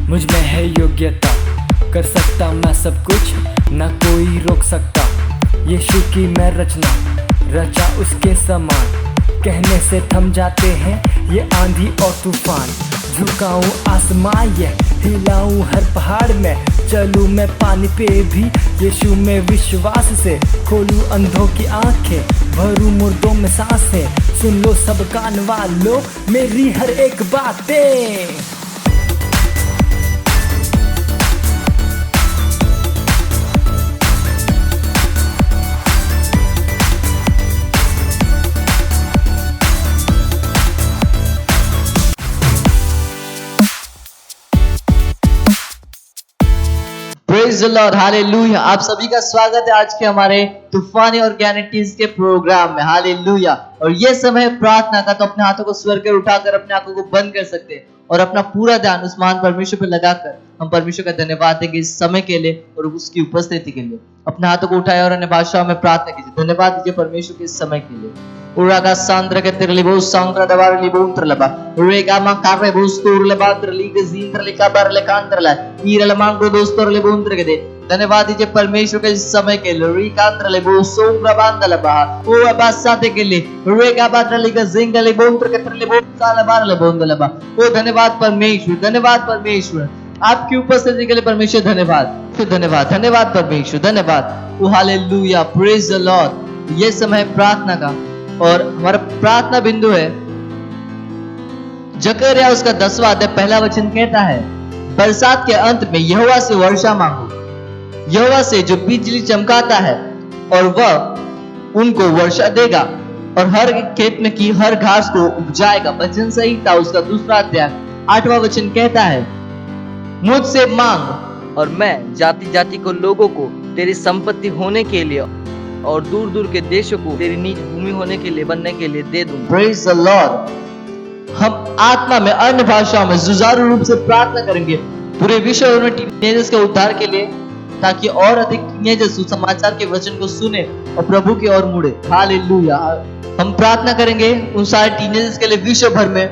मुझ में है योग्यता, कर सकता मैं सब कुछ, ना कोई रोक सकता। यीशु की मैं रचना, रचा उसके समान। कहने से थम जाते हैं ये आंधी और तूफान। झुकाऊं आसमां ये हिलाऊं हर पहाड़ में, चलूं मैं पानी पे भी यीशु में विश्वास से। खोलूं अंधों की आंखें, भरूं मुर्दों में सांसें। सुन लो सब कान वालों मेरी हर एक बातें। Praise the Lord, hallelujah. आप सभी का स्वागत है आज के हमारे तूफानी ऑर्गेनिटीज के प्रोग्राम में, हालेलुया। और ये समय प्रार्थना का, तो अपने हाथों को स्वर कर उठाकर अपने आंखों को बंद कर सकते हैं और अपना पूरा ध्यान उस महान परमेश्वर पर लगाकर हम परमेश्वर का धन्यवाद देंगे इस समय के लिए और उसकी उपस्थिति के लिए। अपने हाथों को उठाए और अन्य भाषाओं में प्रार्थना कीजिए। धन्यवाद दीजिए परमेश्वर के इस समय के लिए। Uraga Sandra Caterlibo Sandra Davarli Buntralaba, Rega Macare Bustur Lebantra Liga Zintralica Barlecantrala, Iralamango Dostor Lebuntragade. धन्यवाद दीजिए परमेश्वर के इस समय के लिए। रिकांद्र ले बो सोंग्रा बांधल बहा ओ अबासाते के लिए रेगा बादली का जिंगले बोंत्र के तरले बो साल बार ले बोंदल बहा। ओ धन्यवाद परमेश्वर, धन्यवाद परमेश्वर आपकी उपस्थिति के लिए परमेश्वर। धन्यवाद धन्यवाद धन्यवाद परमेश्वर, धन्यवाद। ओ हालेलुया, प्रेज द लॉर्ड। ये समय प्रार्थना का और हमारा प्रार्थना बिंदु है जकरिया उसका 10वां अध्याय पहला वचन कहता है, बरसात के अंत में यहोवा से वर्षा मांगो, यहोवा से जो बिजली चमकाता है, और वह उनको वर्षा देगा और हर खेत में की हर घास को उपजाएगा। वचन संहिता उसका 2वां अध्याय 8वां वचन कहता है, मुझसे मांग और मैं जाति जाति को लोगों को तेरी संपत्ति होने के लिए और दूर दूर के देशों को तेरी निज भूमि होने के लिए बनने के लिए दे दूं। Praise the Lord. हम आत्मा में अन्य भाषाओं में जुझारू रूप से प्रार्थना करेंगे पूरे विश्व में टीनेजर्स के उद्धार के लिए, ताकि और अधिक टीनेजर्स सुसमाचार के वचन को सुने और प्रभु की ओर मुड़े। हालेलुया। हम प्रार्थना करेंगे उन सारे टीनेजर्स के लिए विश्व भर में,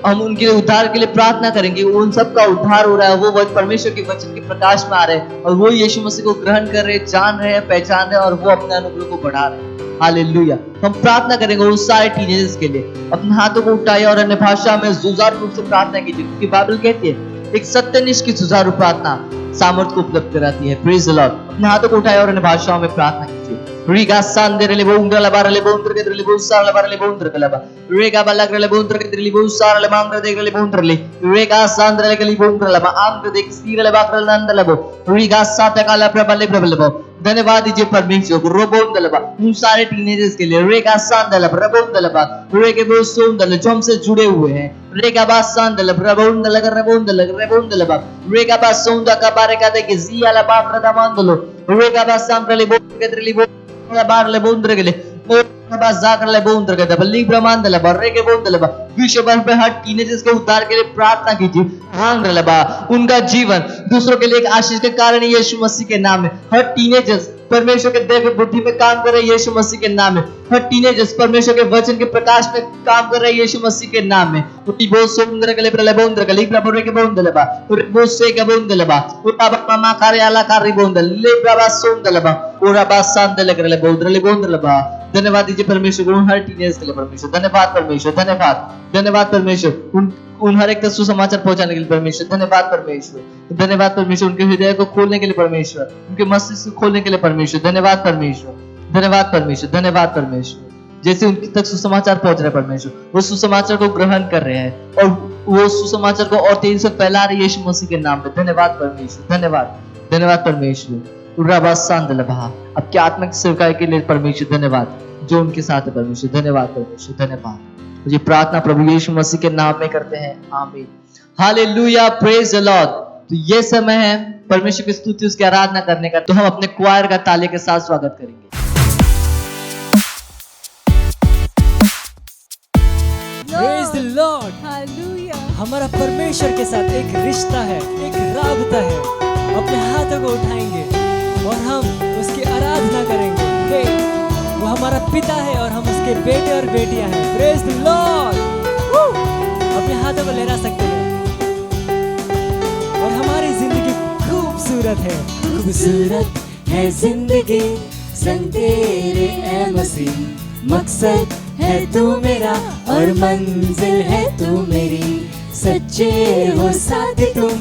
हम उनके उद्धार के लिए प्रार्थना करेंगे। उन सब का उद्धार हो रहा है, वो परमेश्वर के वचन के प्रकाश में आ रहे हैं और वो यीशु मसीह को ग्रहण कर रहे हैं, जान रहे हैं, पहचान रहे हैं और वो अपने अनुग्रह को बढ़ा रहे हैं। हालेलुया। हम प्रार्थना करेंगे उन सारे टीनेजर्स के लिए। अपने हाथों को उठाइए और अन्य भाषा में जुझारू रूप से प्रार्थना कीजिए, क्योंकि बाइबल कहती है एक सत्यनिष्ठ की जुझारू प्रार्थना सामर्थ को उपलब्ध कराती है। Praise the Lord. अपने हाथों को उठाइए और अन्य भाषाओं में प्रार्थना कीजिए। Riga sandere le bondra la barra le bondra che le bussar la barra le bondra che la ba Riga balagra le bondra che le bussar le mangra de le bondra le Riga sandre le li bondra la ma angra de stira le bakra nanda le bo Riga sata ka la prabale bo। धन्यवाद दीजिए परमेश्वर को। रोबोंदलबा उन सारे teenagers के लिए। रेगा सांदलबा रोबोंदलबा रेगे बो सोंदल जो हमसे जुड़े हुए हैं। रेगा बा सांदल रोबोंदल रोबोंदलबा रेगा बा सोंदा का बारे का दे के जिया ला बाकरा दा मांदलो रेगा बा सांद्रली बो के द्रली बो ला बार ले बोंद्र के ले ओ बा जाकर ले बोंद्र के दबली ब्रह्मांडल बा रेगे बोंदलबा। विश्व भर में हर टीनेजर्स के उद्धार के लिए प्रार्थना कीजिए। हांगलबा उनका जीवन दूसरों के लिए एक आशीष के कारण यीशु मसीह के नाम में। हर टीनेजर्स परमेश्वर के दिव्य बुद्धि में काम कर रहे हैं यीशु मसीह के नाम में। हर टीनेजर्स परमेश्वर के वचन के प्रकाश में काम कर रहे हैं यीशु मसीह के नाम में। उठी बहुत सुंदर के लिए प्रले बोंदर के लिए प्रभु के बोंदलबा और बहुत से के बोंदलबा उठा मामा कार्याला कार्य बोंदल ले प्रभा सुंदलबा और बा सांदल के लिए बोंदलबा। धन्यवाद दीजिए परमेश्वर को हर टीनेजर्स के लिए। परमेश्वर धन्यवाद, परमेश्वर धन्यवाद, धन्यवाद परमेश्वर उन हर एक तक सुसमाचार पहुंचाने के लिए। परमेश्वर धन्यवाद, परमेश्वर धन्यवाद परमेश्वर उनके हृदय को खोलने के लिए। परमेश्वर उनके मस्तिष्क को खोलने के लिए। परमेश्वर धन्यवाद, परमेश्वर धन्यवाद, परमेश्वर धन्यवाद परमेश्वर। जैसे उनके तक सुसमाचार पहुंच रहे हैं परमेश्वर, वो सुसमाचार को ग्रहण कर रहे हैं और वो सुसमाचार को और तेजी से फैला रहे यीशु मसीह के नाम पे। धन्यवाद परमेश्वर, धन्यवाद, धन्यवाद परमेश्वर। आपके आत्मिक सेवकाई के लिए परमेश्वर धन्यवाद जो उनके साथ है। परमेश्वर धन्यवाद, परमेश्वर धन्यवाद। मुझे प्रार्थना प्रभु यीशु मसीह के नाम में करते हैं, आमीन। Hallelujah, praise the Lord. तो ये समय है परमेश्वर की स्तुति, उसकी आराधना करने का। तो हम अपने क्वायर का ताले के साथ स्वागत करेंगे। Praise the Lord, hallelujah. हमारा परमेश्वर के साथ एक रिश्ता है, एक राबता है। अपने हाथों को उठाएंगे और हम उसकी आराधना करेंगे। वो हमारा पिता है और हम उसके बेटे और बेटियां हैं। Praise the Lord. अपने हाथों को लहरा सकते हैं। और हमारी जिंदगी खूबसूरत है। खूबसूरत है जिंदगी संग तेरे ए मसीह, मकसद है तू मेरा और मंजिल है तू मेरी, सच्चे हो साथ तुम,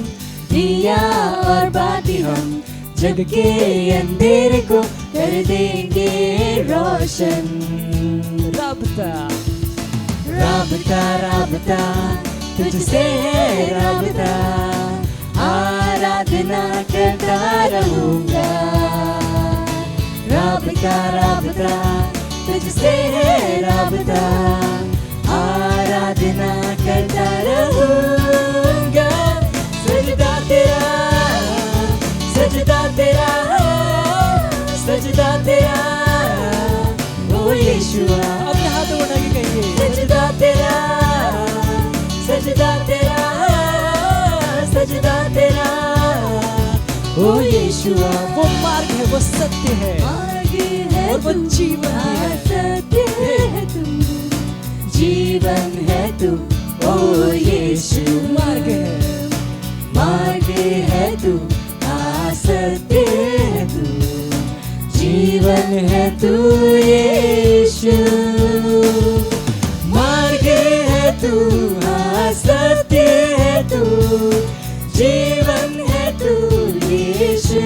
दिया और बाती हम, जग के अंधेरे को कर देंगे रोशन। राबता राबता राबता तुझसे है राबता, आराधना करता रहूंगा। राबता राबता तुझसे है राबता, आराधना करता रहूंगा। सजदा तेरा सजदा तेरा सजदा तेरा ओ यीशुआ। अपने हाथों उठा के कहिए सजदा तेरा सजदा तेरा सजदा तेरा ओ यीशुआ। वो मार्ग है, वो सत्य है और वो जीवन है। सत्य है तू, जीवन है तू ओ यीशु। मार्ग है, मार्ग है तू, सत्य है तू, जीवन है तू यीशु। मार्ग है तू, सत्य है तू, जीवन है तू यीशु।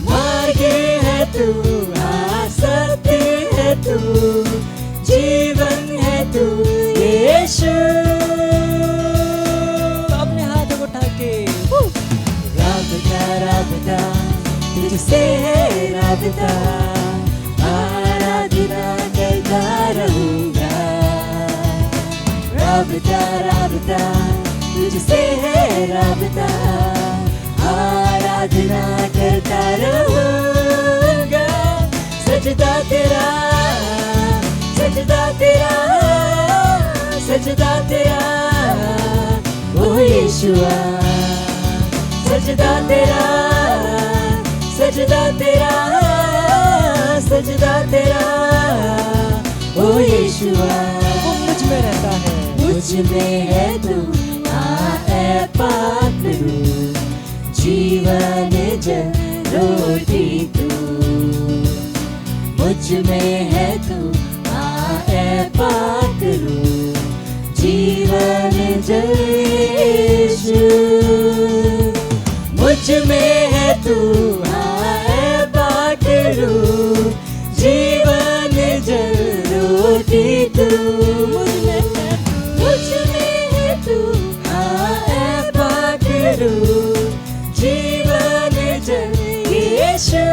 मार्ग है तू, सत्य है तू, जीवन है तू यीशु। अपने हाथों को उठा के राबता राबता तुझसे है राबता, आराधना करता रहूंगा। राबता राबता तुझसे है राबता, आराधना करता रहूंगा। सजदा तेरा सजदा तेरा सजदा तेरा ओ यीशुआ। सजदा तेरा सजदा तेरा सजदा तेरा ओ यीशुआ। वो मुझ में रहता है, मुझ में है तू, ए पाक रूह, जीवन जल रोटी तू। मुझ में है तू, ए पाक रूह, जीवन जल यीशु। मुझ में है तू, ए पाक रूह, जीवन जल रोटी तू। मुझ में है तू, ए पाक रूह, जीवन जल यीशु।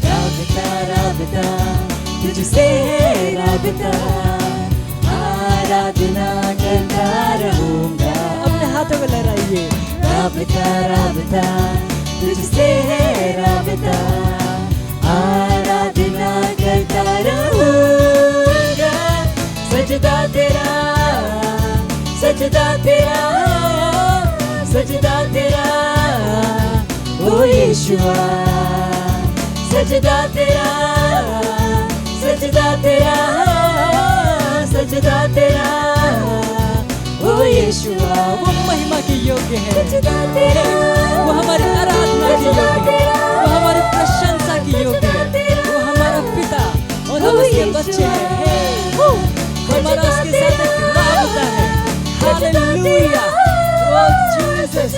राबता राबता तुझसे है राबता, आराधना करता रहूंगा। अपने हाथों को लहराइए राबता राबता तुझसे है राबता, आराधना करता रहूंगा। सजदा तेरा सजदा तेरा सजदा तेरा ओ यीशुआ। सजदा तेरा सजदा तेरा सजदा तेरा ओ यीशुआ। वो महिमा के योग्य है, सजदा तेरा वो हमारी आराधना के योग्य है, वो हमारी प्रशंसा के योग्य है। वो हमारा पिता और हम उसके बच्चे हैं। हमारा उसके साथ एक राबता है। हालेलुया, ओ जीसस,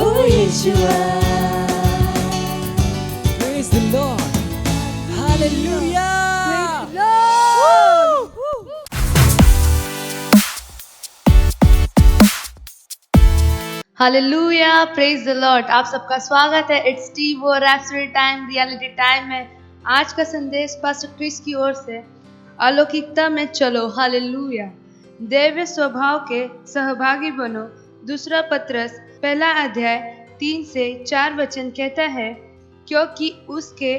ओ Yeshua. Praise the Lord, hallelujah. Hallelujah, praise the Lord. आप सबका स्वागत है। इट्स स्टीव और रैप्सोडी टाइम, रियलिटी टाइम में। आज का संदेश पास्टर क्रिस की ओर से, अलौकिकता में चलो। हालेलुया। दैवीय स्वभाव के सहभागी बनो। दूसरा पत्रस पहला अध्याय 3 से 4 वचन कहता है, क्योंकि उसके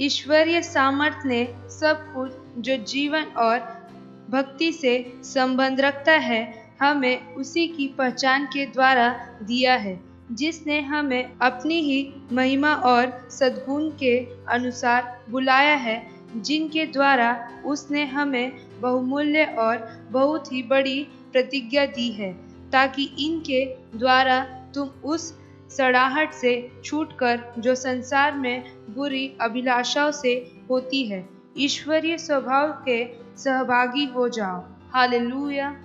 ईश्वरीय सामर्थ्य ने सब कुछ जो जीवन और भक्ति से संबंध रखता है हमें उसी की पहचान के द्वारा दिया है, जिसने हमें अपनी ही महिमा और सद्गुण के अनुसार बुलाया है, जिनके द्वारा उसने हमें बहुमूल्य और बहुत ही बड़ी प्रतिज्ञा दी है, ताकि इनके द्वारा तुम उस सड़ाहट से छूटकर जो संसार में बुरी अभिलाषाओं से होती है, ईश्वरीय स्वभाव के सहभागी हो जाओ। हालेलुया।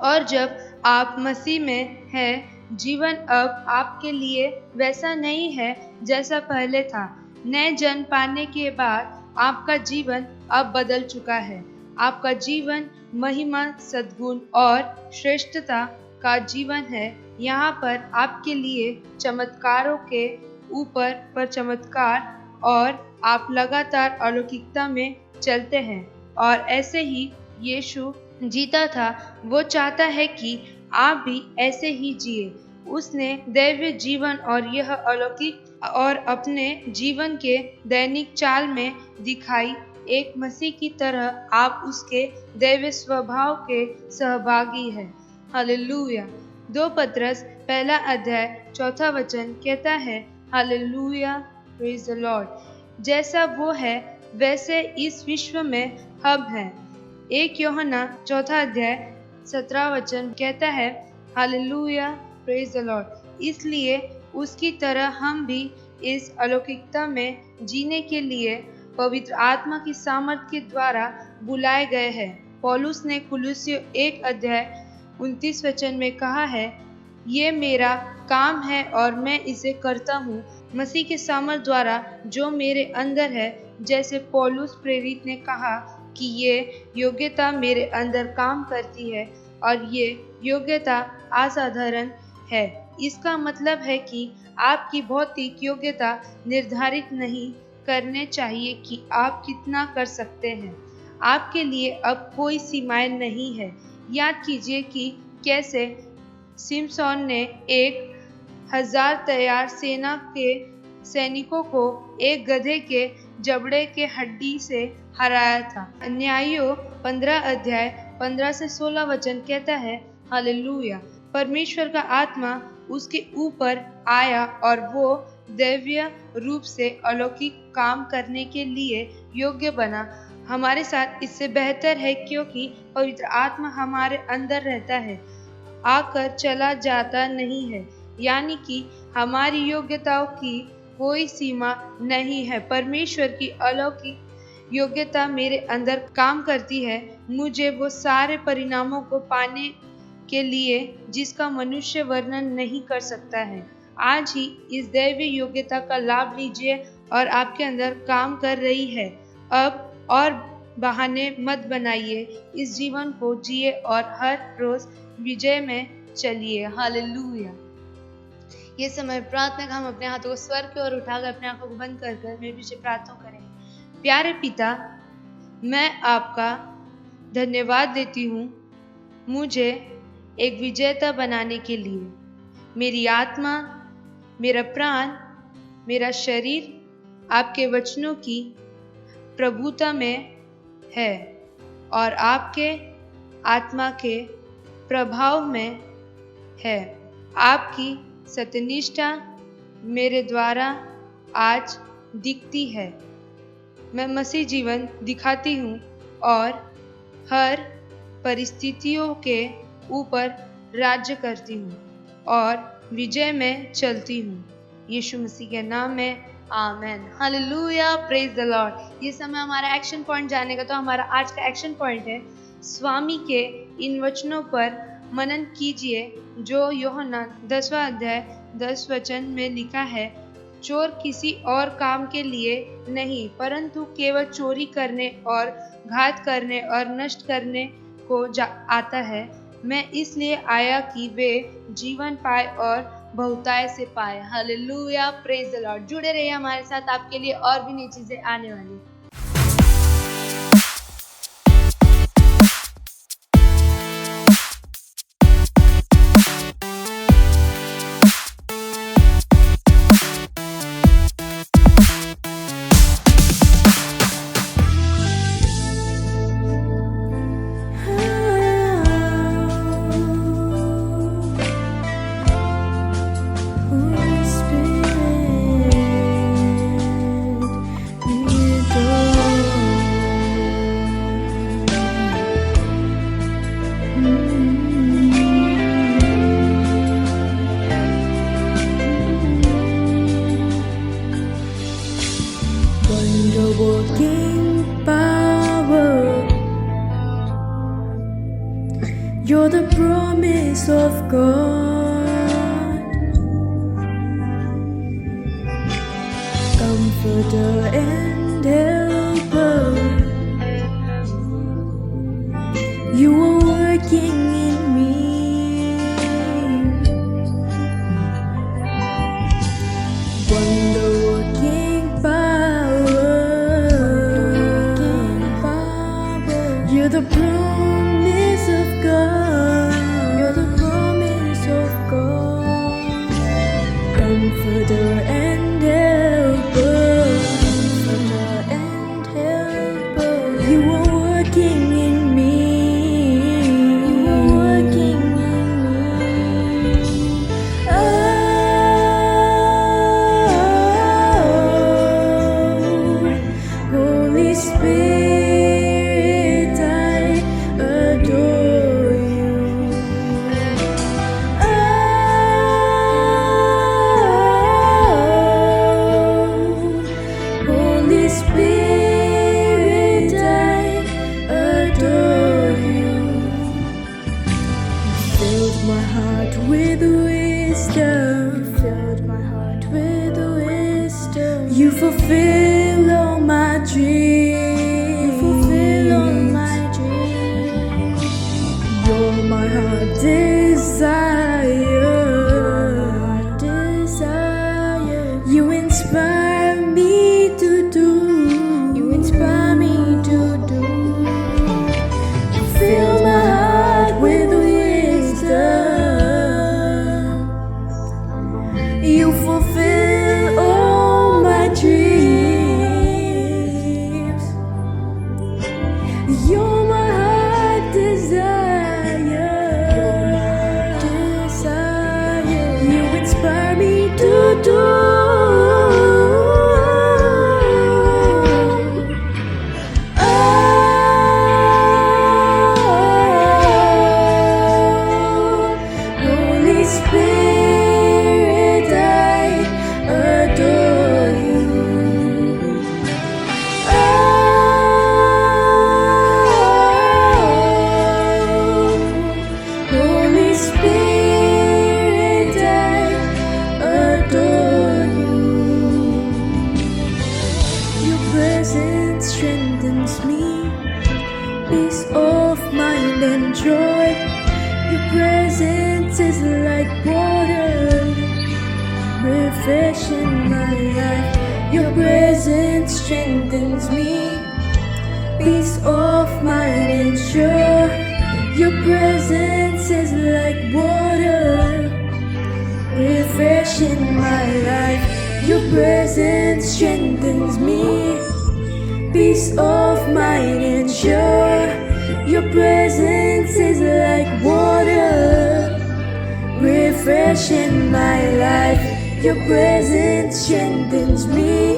और जब आप मसीह में हैं, जीवन अब आपके लिए वैसा नहीं है जैसा पहले था। नए जन्म पाने के बाद आपका जीवन अब बदल चुका है। आपका जीवन महिमा, सद्गुण और श्रेष्ठता का जीवन है। यहाँ पर आपके लिए चमत्कारों के ऊपर चमत्कार और आप लगातार अलौकिकता में चलते हैं। और ऐसे ही यीशु जीता था, वो चाहता है कि आप भी ऐसे ही जिए। उसने दैवीय जीवन और यह अलौकिक और अपने जीवन के दैनिक चाल में दिखाई एक मसीह की तरह आप उसके दैवीय स्वभाव के सहभागी हैं। हालेलुया। 2 पतरस 1:4 कहता है, हालेलुया, प्रेज द लॉर्ड। जैसा वो है वैसे इस विश्व में हम हैं। 1 यूहन्ना 4:17 कहता है, हालेलुया, प्रेज द लॉर्ड। इसलिए उसकी तरह हम भी इस अलौकिकता में जीने के लिए पवित्र आत्मा की सामर्थ के द्वारा बुलाए गए हैं। पौलुस ने कुलुस्सियों 1:29 में कहा है, ये मेरा काम है और मैं इसे करता हूँ मसीह के सामर्थ द्वारा जो मेरे अंदर है। जैसे पौलुस प्रेरित ने कहा कि ये योग्यता मेरे अंदर काम करती है और ये योग्यता असाधारण है। इसका मतलब है कि आपकी भौतिक योग्यता निर्धारित नहीं करने चाहिए कि आप कितना कर सकते हैं। आपके लिए अब कोई सीमाएं नहीं है। याद कीजिए कि कैसे सिमसोन ने 1000 तैयार सेना के सैनिकों को एक गधे के जबड़े के हड्डी से हराया था। न्यायों 15:15-16 कहता है, हालेलुया। परमेश्वर का आत्मा उसके ऊपर आया और वो दैवीय रूप से अलौकिक काम करने के लिए योग्य बना। हमारे साथ इससे बेहतर है, क्योंकि पवित्र आत्मा हमारे अंदर रहता है, आकर चला जाता नहीं है। यानी कि हमारी योग्यताओं की कोई सीमा नहीं है। परमेश्वर की अलौकिक योग्यता मेरे अंदर काम करती है, मुझे वो सारे परिणामों को पाने के लिए जिसका मनुष्य वर्णन नहीं कर सकता है। आज ही इस दैवीय योग्यता का लाभ लीजिए और आपके अंदर काम कर रही है। अब और बहाने मत बनाइए, इस जीवन को जिए और हर रोज विजय में चलिए। हालेलुया। ये समय प्रार्थना का हम अपने हाथों को स्वर की ओर उठाकर अपने आंखों को बंद कर मेरे पीछे प्रार्थना करें। प्यारे पिता, मैं आपका धन्यवाद देती हूँ मुझे एक विजेता बनाने के लिए। मेरी आत्मा, मेरा प्राण, मेरा शरीर आपके वचनों की प्रभुता में है और आपके आत्मा के प्रभाव में है। आपकी सत्यनिष्ठा मेरे द्वारा आज दिखती है। मैं मसीह जीवन दिखाती हूँ और हर परिस्थितियों के ऊपर राज्य करती हूँ और विजय में चलती हूँ। यीशु मसीह के नाम में आमेन। Hallelujah, praise the Lord. ये समय हमारा एक्शन पॉइंट जाने का, तो हमारा आज का एक्शन पॉइंट है, स्वामी के इन वचनों पर मनन कीजिए जो यूहन्ना 10:10 में लिखा है, चोर किसी और काम के लिए नहीं परंतु केवल चोरी करने और घात करने और नष्ट करने को आता है। मैं इसलिए आया कि वे जीवन पाए और बहुतायत से पाए। Hallelujah, praise the Lord. जुड़े रहिए हमारे साथ, आपके लिए और भी नई चीजें आने वाली। Holy Spirit, be with of God, Comforter and Helper, you are working in me. Wonder-working power, you're the promise of God. You're the promise of God. Comforter and helper, comforter and helper, you are working in me. You are working in me. Oh, Holy Spirit, I adore you. Holy Spirit, I adore you. You filled my heart with wisdom. Filled my heart with wisdom. You fulfill all my dreams. You fulfill all my dreams. You're my heart desire. You inspire me to do. You inspire me to do. You fill my heart with wisdom. You fulfill all my dreams. You're my heart desire. You inspire me to do. Holy Spirit, I adore you. Holy Spirit, I adore you. Your presence strengthens me, peace of mind and joy. Your presence is like water, refreshing my life. Your presence strengthens me, peace of mind and joy. Your presence is like water, refreshing my life. Your presence strengthens me, peace of mind and joy. Your presence is like water, refreshing my life. Your presence strengthens me,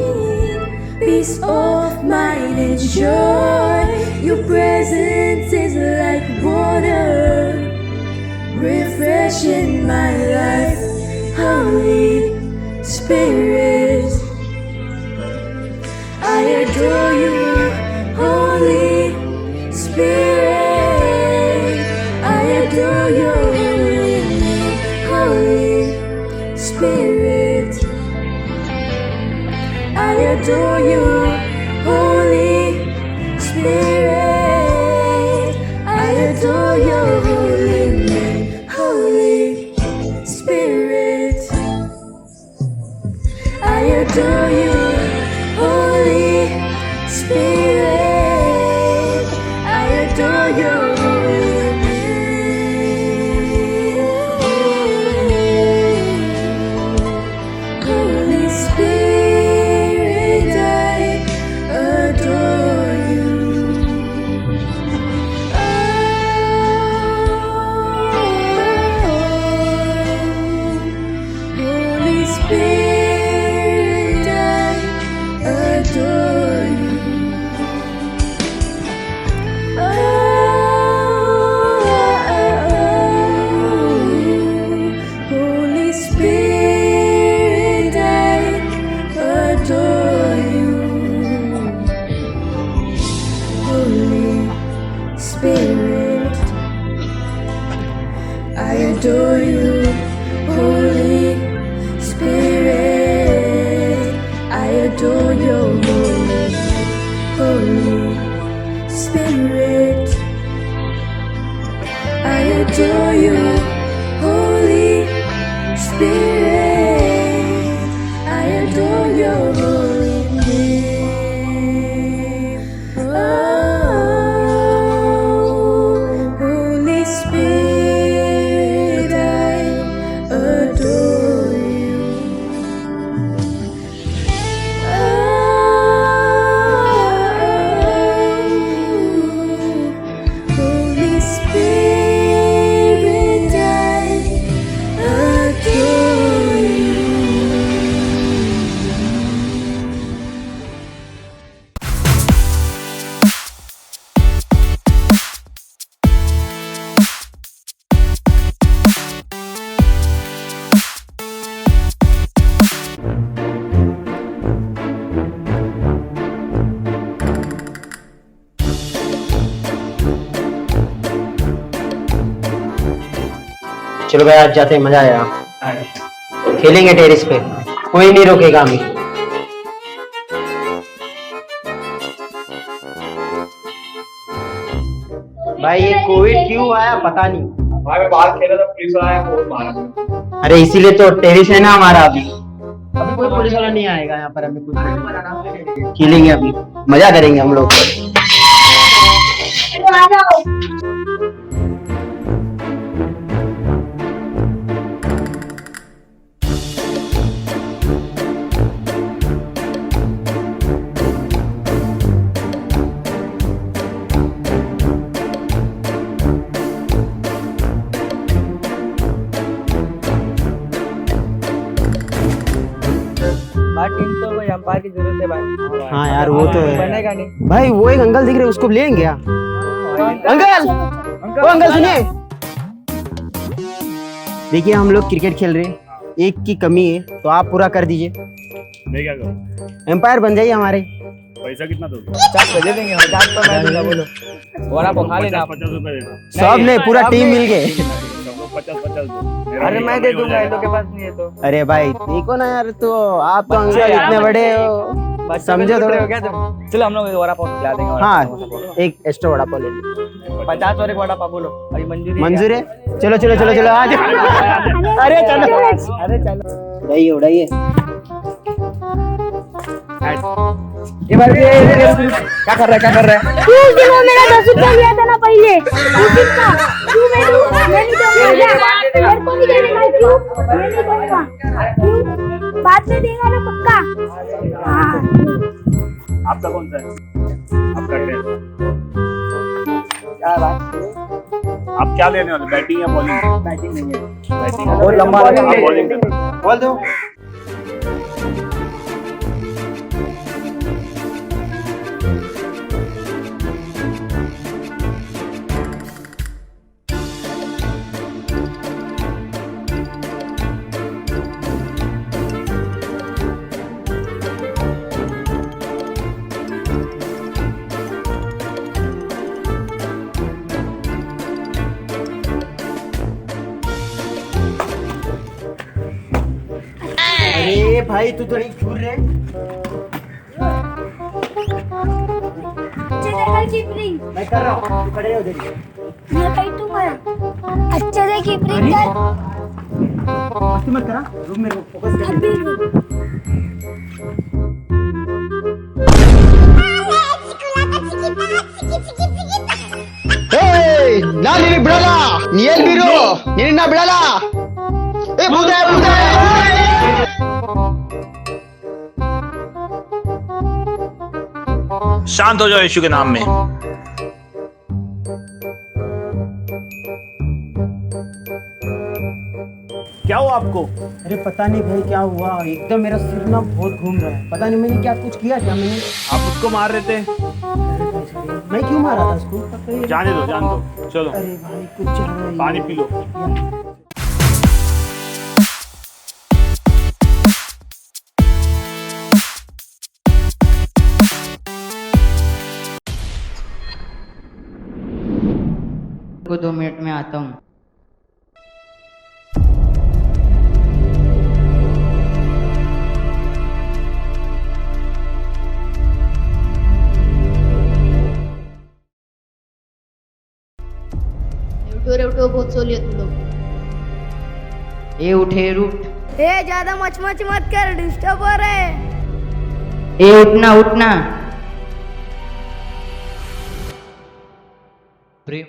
peace of mind and joy. Your presence is like water, refreshing my life. Holy Spirit, I adore you. Holy Spirit, I adore your holy name. Holy Spirit, I adore you. Holy Spirit, I adore your holy name. Holy Spirit, I adore you. Holy Spirit, I adore your holy name. Holy Spirit, I adore you. Holy Spirit, I adore you. adore your holy name. Oh, Holy Spirit, I adore you. Holy Spirit, I adore you. चलो भाई आज जाते हैं, मजा आएगा। खेलेंगे terrace पे, कोई नहीं रोकेगा हमें। भाई ये कोविड क्यों आया पता नहीं। भाई मैं बाहर खेला था, पुलिस वाला आया, बहुत मारा। अरे इसीलिए तो टेरिस है ना हमारा। अभी अभी कोई पुलिस वाला नहीं आएगा यहाँ पर। हमें कुछ खेलेंगे, अभी मजा करेंगे हम लोग। भाई टीम तो भाई अंपायर की जरूरत है भाई। हाँ यार वो तो है बनेगा नहीं भाई। वो एक अंकल दिख रहे, उसको लेंगे क्या? अंकल, ओ अंकल सुनिए। देखिए हम लोग क्रिकेट खेल रहे हैं, एक की कमी है तो आप पूरा कर दीजिए। मैं क्या करूं? एम्पायर बन जाइए हमारे। पैसा कितना दोगे? 50 दे देंगे, 50 तो मैं दूंगा, बोलो। और आप खा लेना। 50 रुपए देना। सब ने पूरा टीम मिल के। सब लोग 50-50 दो। अरे मैं दे दूंगा, इन लोग के पास नहीं है तो। अरे भाई देखो ना यार, तो आप तो अंकल इतने बड़े हो, समझो थोड़े थोड़ा। हो गया तुम। चलो हम लोग वड़ा पाव खिला देंगे। हाँ एक एक्स्ट्रा वड़ा पाव ले लो। 50 और एक वड़ा पाव बोलो। अभी मंजूर है? चलो चलो चलो चलो आज। अरे चलो, अरे चलो उड़ाइए उड़ाइए। ये भाई क्या कर रहा है, क्या कर रहा है? तू जो मेरा 10 रुपया लिया था ना पहले, वो कितना? तू मैं नहीं दूंगा, मेरे को भी दे देना। क्यों मैं नहीं दूंगा? क्यों बाद में देगा ना पक्का? हाँ आपका कौन सा है? आपका क्या है? क्या बात? आप क्या लेने वाले, बैटिंग या बॉलिंग? बैटिंग नहीं है, बैटिंग बहुत लंबा बॉलिंग है। बोल दो। अरे भाई तू थोड़ी छूट रहे। अच्छे से कीपिंग मैं कर रहा हूँ, तू खड़े हो। मैं कहीं तू कर अच्छे से कीपिंग कर। मस्ती मत करा, रुक मेरे को फोकस कर। अभी रुक। ನಾ ನಿನಗೆ ಬಿಡಲ್ಲ, ನೀ ಎಲ್ಲಿ ಬೀರು, ನಿನ್ನ ಬಿಡಲ್ಲ. ಏ ಬೂದೆ ಬೂದೆ. शांत हो जाओ यीशु के नाम में। क्या हुआ आपको? अरे पता नहीं भाई क्या हुआ, एकदम मेरा सिर ना बहुत घूम रहा है। पता नहीं मैंने क्या कुछ किया क्या मैंने। आप उसको मार रहे थे? मैं क्यों मारा था उसको? जाने दो जाने दो, चलो अरे भाई कुछ चल रहा है। पानी पी लो। को 2 मिनट में आता हूँ। उठो बहुत सो लिया तुम लोग। ए उठे रूट। ए ज्यादा मच मत कर, डिस्टर्ब हो रहा है। ए उठना उठना। प्रेम,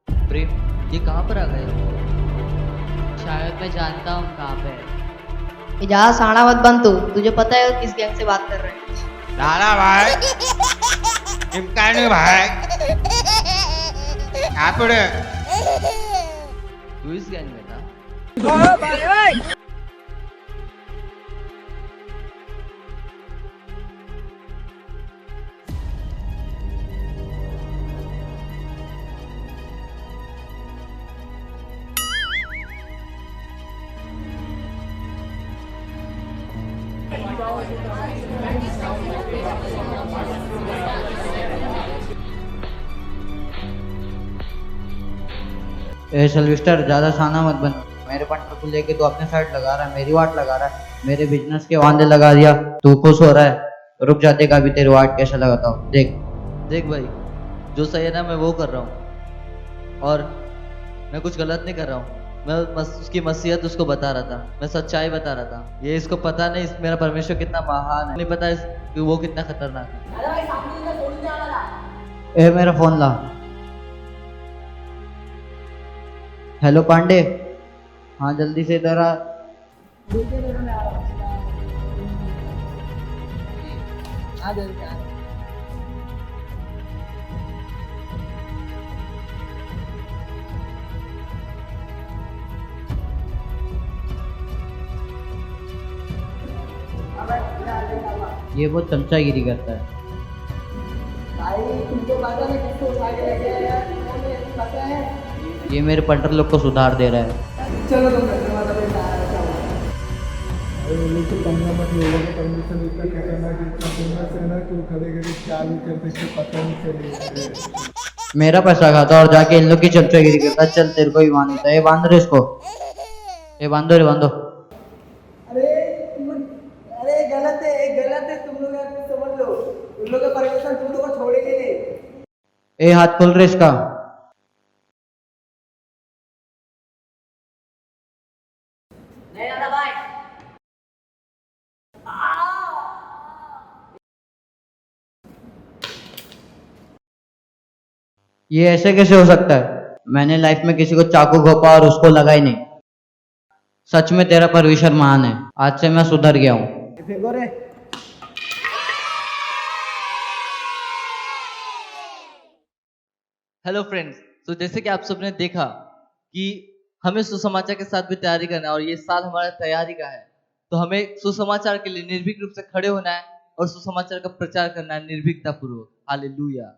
प्रेम, ये कहाँ पर आ गए? शायद मैं जानता हूँ कहाँ पे है। ज्यादा साड़ा मत बन तू, तुझे पता है वो किस गैंग से बात कर रहे हैं। लाला भाई, चिपका नहीं भाई, यहाँ पर तू इस गैंग में था? ए सिल्वेस्टर, ज्यादा शाना मत बन। मेरे पार्टनर को लेके तू अपने साइड लगा रहा है, मेरी वाट लगा रहा है, मेरे बिजनेस के वांदे लगा दिया। तू खुश हो रहा है? रुक जा, देखा अभी तेरी वाट कैसा लगाता हूँ, देख। देख भाई, जो सही है ना मैं वो कर रहा हूँ, और मैं कुछ गलत नहीं कर रहा हूँ। मैं उसकी मसीहत उसको बता रहा था, मैं सच्चाई बता रहा था। ये इसको पता नहीं मेरा परमेश्वर कितना महान है, नहीं पता कि वो कितना खतरनाक है। ए मेरा फोन ला। हेलो पांडे, हाँ जल्दी से इधर आ। ये बहुत चमचागिरी करता है। ये मेरे पार्टनर लोग को सुधार दे रहा है। मेरा पैसा खाता और जाके इन लोग की चमचागिरी करता। चल तेरे को ही बांधता है, ये बांध रहे इसको, ये बांधो रे बांधो। अरे गलत है, तुम लोग समझ लो, उन लोग का परमेश्वर तुम लोग को छोड़ेंगे नहीं। ए हाथ खोल रहे इसका। ये ऐसे कैसे हो सकता है? मैंने लाइफ में किसी को चाकू घोंपा और उसको लगा ही नहीं। सच में तेरा परमेश्वर महान है। आज से मैं सुधर गया हूँ। हेलो फ्रेंड्स, तो जैसे कि आप सबने देखा कि हमें सुसमाचार के साथ भी तैयारी करना है, और ये साल हमारा तैयारी का है, तो हमें सुसमाचार के लिए निर्भीक रूप से खड़े होना है और सुसमाचार का प्रचार करना है निर्भीकता पूर्वक। हालेलुया।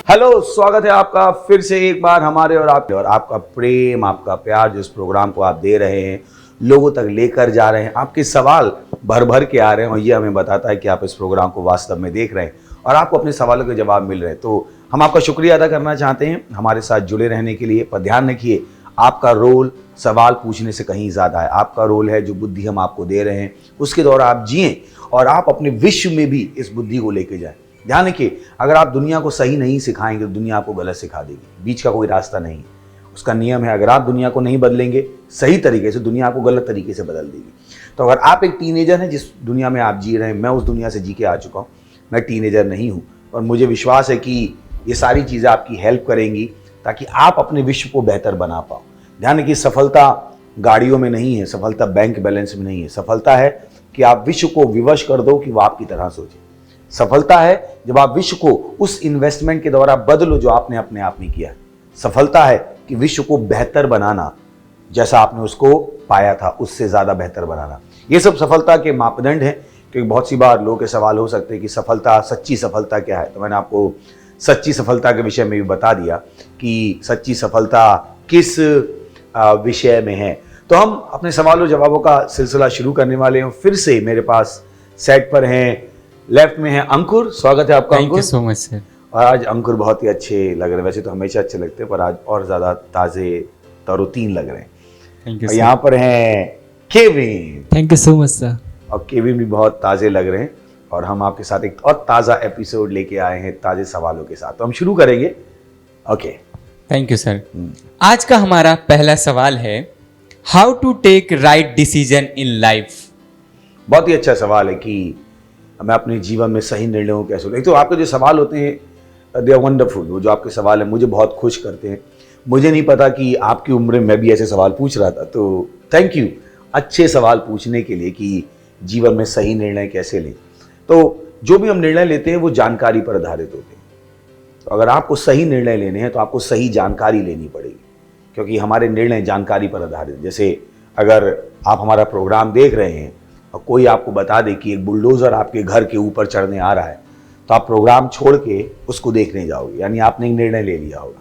हेलो, स्वागत है आपका फिर से एक बार हमारे और आपका प्रेम, आपका प्यार जिस प्रोग्राम को आप दे रहे हैं, लोगों तक लेकर जा रहे हैं। आपके सवाल भर भर के आ रहे हैं और ये हमें बताता है कि आप इस प्रोग्राम को वास्तव में देख रहे हैं और आपको अपने सवालों के जवाब मिल रहे हैं। तो हम आपका शुक्रिया अदा करना चाहते हैं हमारे साथ जुड़े रहने के लिए। पर ध्यान रखिए, आपका रोल सवाल पूछने से कहीं ज़्यादा है। आपका रोल है जो बुद्धि हम आपको दे रहे हैं उसके द्वारा आप जिएं और आप अपने विश्व में भी इस बुद्धि को लेके जाएं। ध्यान रखिए, अगर आप दुनिया को सही नहीं सिखाएंगे तो दुनिया आपको गलत सिखा देगी। बीच का कोई रास्ता नहीं, उसका नियम है। अगर आप दुनिया को नहीं बदलेंगे सही तरीके से, दुनिया आपको गलत तरीके से बदल देगी। तो अगर आप एक टीनेजर हैं, जिस दुनिया में आप जी रहे हैं, मैं उस दुनिया से जी के आ चुका हूँ, मैं टीनेजर नहीं हूँ, और मुझे विश्वास है कि ये सारी चीज़ें आपकी हेल्प करेंगी ताकि आप अपने विश्व को बेहतर बना पाओ। ध्यान रखिए, सफलता गाड़ियों में नहीं है, सफलता बैंक बैलेंस में नहीं है। सफलता है कि आप विश्व को विवश कर दो कि वो आपकी तरह सोचे। सफलता है जब आप विश्व को उस इन्वेस्टमेंट के द्वारा बदलो जो आपने अपने आप में किया है। सफलता है कि विश्व को बेहतर बनाना, जैसा आपने उसको पाया था उससे ज़्यादा बेहतर बनाना। ये सब सफलता के मापदंड हैं। क्योंकि बहुत सी बार लोगों के सवाल हो सकते हैं कि सफलता, सच्ची सफलता क्या है। तो मैंने आपको सच्ची सफलता के विषय में भी बता दिया कि सच्ची सफलता किस विषय में है। तो हम अपने सवालों जवाबों का सिलसिला शुरू करने वाले हैं। फिर से मेरे पास सेट पर हैं, लेफ्ट में है अंकुर। स्वागत है आपका। Thank you so much sir. और आज अंकुर बहुत ही अच्छे लग रहे हैं। वैसे तो हमेशा अच्छे लगते हैं, पर आज और ज़्यादा ताज़े तरोतीन लग रहे हैं। Thank you. यहाँ पर हैं Kevin. Thank you so much sir. और केविन भी बहुत ताज़े लग रहे हैं और हम आपके साथ एक और ताज़ा एपिसोड लेके आए हैं ताज़े सवालों के साथ। तो हम शुरू करेंगे। Okay, thank you sir. आज का हमारा पहला सवाल है, how to take right decision in life. बहुत ही अच्छा सवाल है कि मैं अपने जीवन में सही निर्णयों को कैसे लूं। एक तो आपके जो सवाल होते हैं दे आर वंडरफुल, वो जो आपके सवाल हैं मुझे बहुत खुश करते हैं। मुझे नहीं पता कि आपकी उम्र में मैं भी ऐसे सवाल पूछ रहा था, तो थैंक यू अच्छे सवाल पूछने के लिए कि जीवन में सही निर्णय कैसे लें। तो जो भी हम निर्णय लेते हैं वो जानकारी पर आधारित होते हैं। तो अगर आपको सही निर्णय लेने हैं तो आपको सही जानकारी लेनी पड़ेगी, क्योंकि हमारे निर्णय जानकारी पर आधारित। जैसे अगर आप हमारा प्रोग्राम देख रहे हैं और कोई आपको बता दे कि एक बुलडोज़र आपके घर के ऊपर चढ़ने आ रहा है, तो आप प्रोग्राम छोड़ के उसको देखने जाओगे, यानी आपने एक निर्णय ले लिया होगा।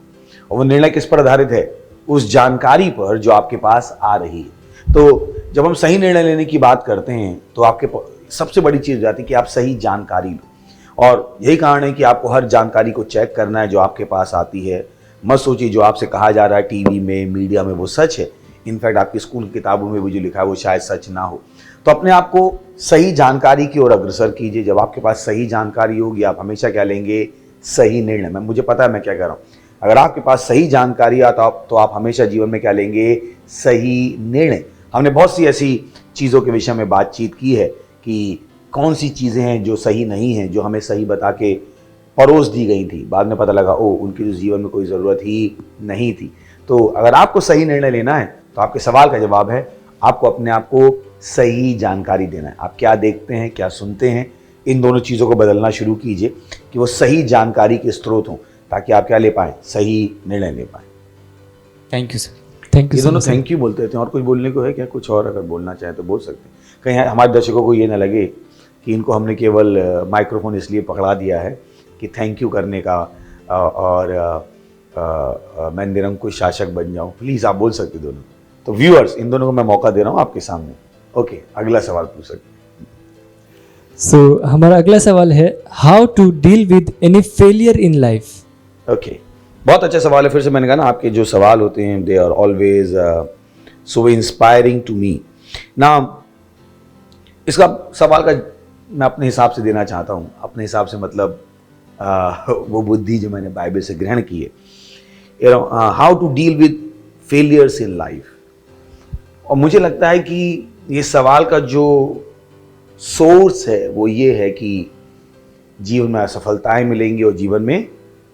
और वो निर्णय किस पर आधारित है? उस जानकारी पर जो आपके पास आ रही है। तो जब हम सही निर्णय लेने की बात करते हैं तो आपके सबसे बड़ी चीज़ हो जाती है कि आप सही जानकारी लो। और यही कारण है कि आपको हर जानकारी को चेक करना है जो आपके पास आती है। मत सोचिए जो आपसे कहा जा रहा है टीवी में, मीडिया में, वो सच है। इनफैक्ट आपकी स्कूल की किताबों में भी जो लिखा है वो शायद सच ना हो। तो अपने आप को सही जानकारी की ओर अग्रसर कीजिए। जब आपके पास सही जानकारी होगी आप हमेशा क्या लेंगे? सही निर्णय। मुझे पता है मैं क्या कह रहा हूँ। अगर आपके पास सही जानकारी आता तो आप हमेशा जीवन में क्या लेंगे? सही निर्णय। हमने बहुत सी ऐसी चीज़ों के विषय में बातचीत की है कि कौन सी चीज़ें हैं जो सही नहीं हैं, जो हमें सही बता के परोस दी गई थी, बाद में पता लगा ओ उनकी जो जीवन में कोई ज़रूरत ही नहीं थी। तो अगर आपको सही निर्णय लेना है तो आपके सवाल का जवाब है आपको अपने आप को सही जानकारी देना है। आप क्या देखते हैं, क्या सुनते हैं, इन दोनों चीज़ों को बदलना शुरू कीजिए कि वो सही जानकारी के स्रोत हों, ताकि आप क्या ले पाएँ? सही निर्णय ले पाएँ। Thank you sir. Thank you. ये दोनों थैंक यू बोलते थे। और कुछ बोलने को है क्या? कुछ और अगर बोलना चाहें तो बोल सकते हैं। कहीं हमारे दर्शकों को ये ना लगे कि इनको हमने केवल माइक्रोफोन इसलिए पकड़ा दिया है कि थैंक यू करने का और मैं निरंकुश शासक बन जाऊं। प्लीज़ आप बोल सकते दोनों। तो व्यूअर्स, इन दोनों को मैं मौका दे रहा हूं आपके सामने। ओके, अगला सवाल पूछ सकते हैं। सो हमारा अगला सवाल है how to deal with any failure in life. Okay, बहुत अच्छा सवाल है। फिर से मैंने कहा ना, आपके जो सवाल होते हैं they are always so inspiring to me ना। इसका सवाल का मैं अपने हिसाब से देना चाहता हूँ। अपने हिसाब से मतलब वो बुद्धि जो मैंने बाइबल से ग्रहण की है। How to deal with failures in life. और मुझे लगता है कि ये सवाल का जो सोर्स है वो ये है कि जीवन में असफलताएं मिलेंगी और जीवन में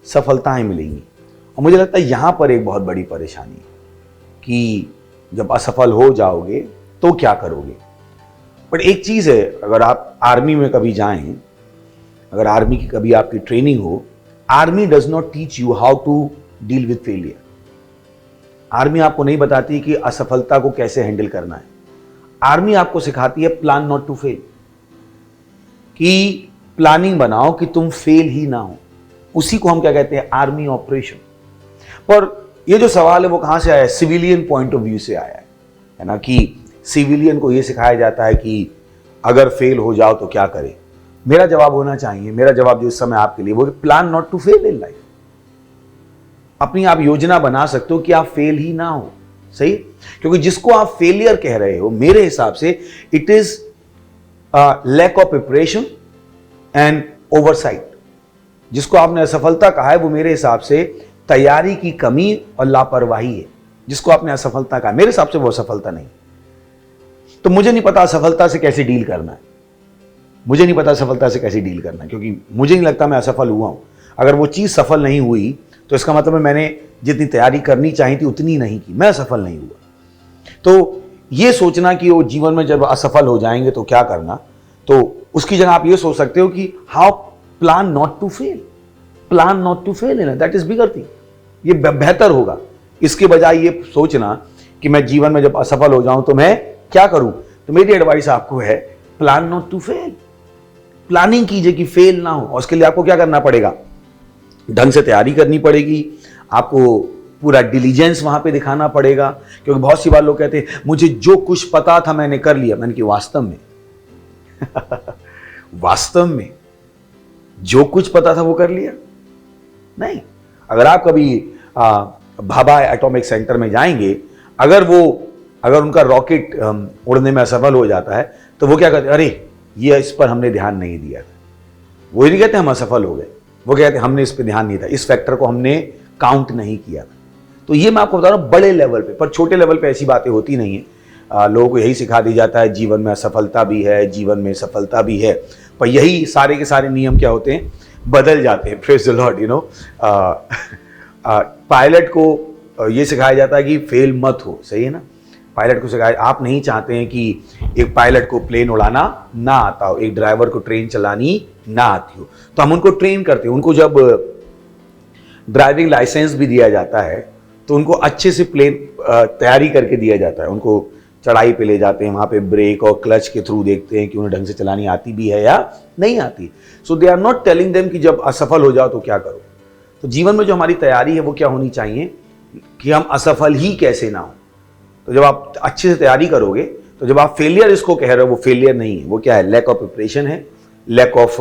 सफलताएं मिलेंगी। और मुझे लगता है यहाँ पर एक बहुत बड़ी परेशानी है कि जब असफल हो जाओगे तो क्या करोगे। बट एक चीज़ है, अगर आप आर्मी में कभी जाएं, अगर आर्मी की कभी आपकी ट्रेनिंग हो, army does not teach you how to deal with failure. Army आपको नहीं बताती कि असफलता को कैसे हैंडल करना है। आर्मी आपको सिखाती है प्लान नॉट टू फेल, कि प्लानिंग बनाओ कि तुम फेल ही ना हो। उसी को हम क्या कहते हैं? Army operation. पर ये जो सवाल है वो कहां से आया है? सिविलियन पॉइंट ऑफ व्यू से आया है ना, कि सिविलियन को ये सिखाया जाता है कि अगर फेल हो जाओ तो क्या करें। मेरा जवाब होना चाहिए, मेरा जवाब जो इस समय आपके लिए वो plan not to fail in life. अपनी आप योजना बना सकते हो कि आप फेल ही ना हो। सही, क्योंकि जिसको आप फेलियर कह रहे हो मेरे हिसाब से it is lack of preparation and oversight. जिसको आपने असफलता कहा है वो मेरे हिसाब से तैयारी की कमी और लापरवाही है। जिसको आपने असफलता कहा, मेरे हिसाब से वो असफलता नहीं। तो मुझे नहीं पता असफलता से कैसे डील करना है। मुझे नहीं पता असफलता से कैसे डील करना है, क्योंकि मुझे नहीं लगता मैं असफल हुआ हूं। अगर वो चीज़ सफल नहीं हुई तो इसका मतलब है मैंने जितनी तैयारी करनी चाहिए थी उतनी नहीं की, मैं असफल नहीं हुआ। तो ये सोचना कि वो जीवन में जब असफल हो जाएंगे तो क्या करना, तो उसकी जगह आप ये सोच सकते हो कि how plan not to fail. Plan not to fail in that is bigger thing. ये बेहतर होगा इसके बजाय ये सोचना कि मैं जीवन में जब असफल हो जाऊं तो मैं क्या करूं। तो मेरी एडवाइस आपको है plan not to fail. Planning कीजिए कि फेल ना हो। और उसके लिए आपको क्या करना पड़ेगा? ढंग से तैयारी करनी पड़ेगी। आपको पूरा डिलीजेंस वहां पे दिखाना पड़ेगा। क्योंकि बहुत सी बार लोग कहते हैं मुझे जो कुछ पता था मैंने कर लिया। मैंने कि वास्तव में वास्तव में जो कुछ पता था वो कर लिया नहीं। अगर आप कभी भाभा एटॉमिक सेंटर में जाएंगे, अगर उनका रॉकेट उड़ने में असफल हो जाता है तो वो क्या कहते हैं? अरे ये इस पर हमने ध्यान नहीं दिया था। वो ही नहीं कहते हम असफल हो गए, वो कहते हैं हमने इस पर ध्यान नहीं था, इस फैक्टर को हमने काउंट नहीं किया था। तो ये मैं आपको बता रहा हूँ बड़े लेवल पे, पर छोटे लेवल पे ऐसी बातें होती नहीं है। लोगों को यही सिखा दी जाता है जीवन में असफलता भी है, जीवन में सफलता भी है, पर यही सारे के सारे नियम क्या होते हैं, बदल जाते हैं। Praise the Lord. पायलट को ये सिखाया जाता है कि फेल मत हो, सही है ना। पायलट को सिखाया, आप नहीं चाहते हैं कि एक पायलट को प्लेन उड़ाना ना आता हो, एक ड्राइवर को ट्रेन चलानी ना आती हो, तो हम उनको ट्रेन करते हैं। उनको जब ड्राइविंग लाइसेंस भी दिया जाता है तो उनको अच्छे से प्लेन तैयारी करके दिया जाता है। उनको चढ़ाई पे ले जाते हैं, वहाँ पे ब्रेक और क्लच के थ्रू देखते हैं कि उन्हें ढंग से चलानी आती भी है या नहीं आती। So they are not telling them कि जब असफल हो जाओ तो क्या करो। तो जीवन में जो हमारी तैयारी है वो क्या होनी चाहिए कि हम असफल ही कैसे ना हो। तो जब आप अच्छे से तैयारी करोगे तो जब आप फेलियर इसको कह रहे हो, वो फेलियर नहीं है, वो क्या है, लैक ऑफ प्रिपरेशन है, लैक ऑफ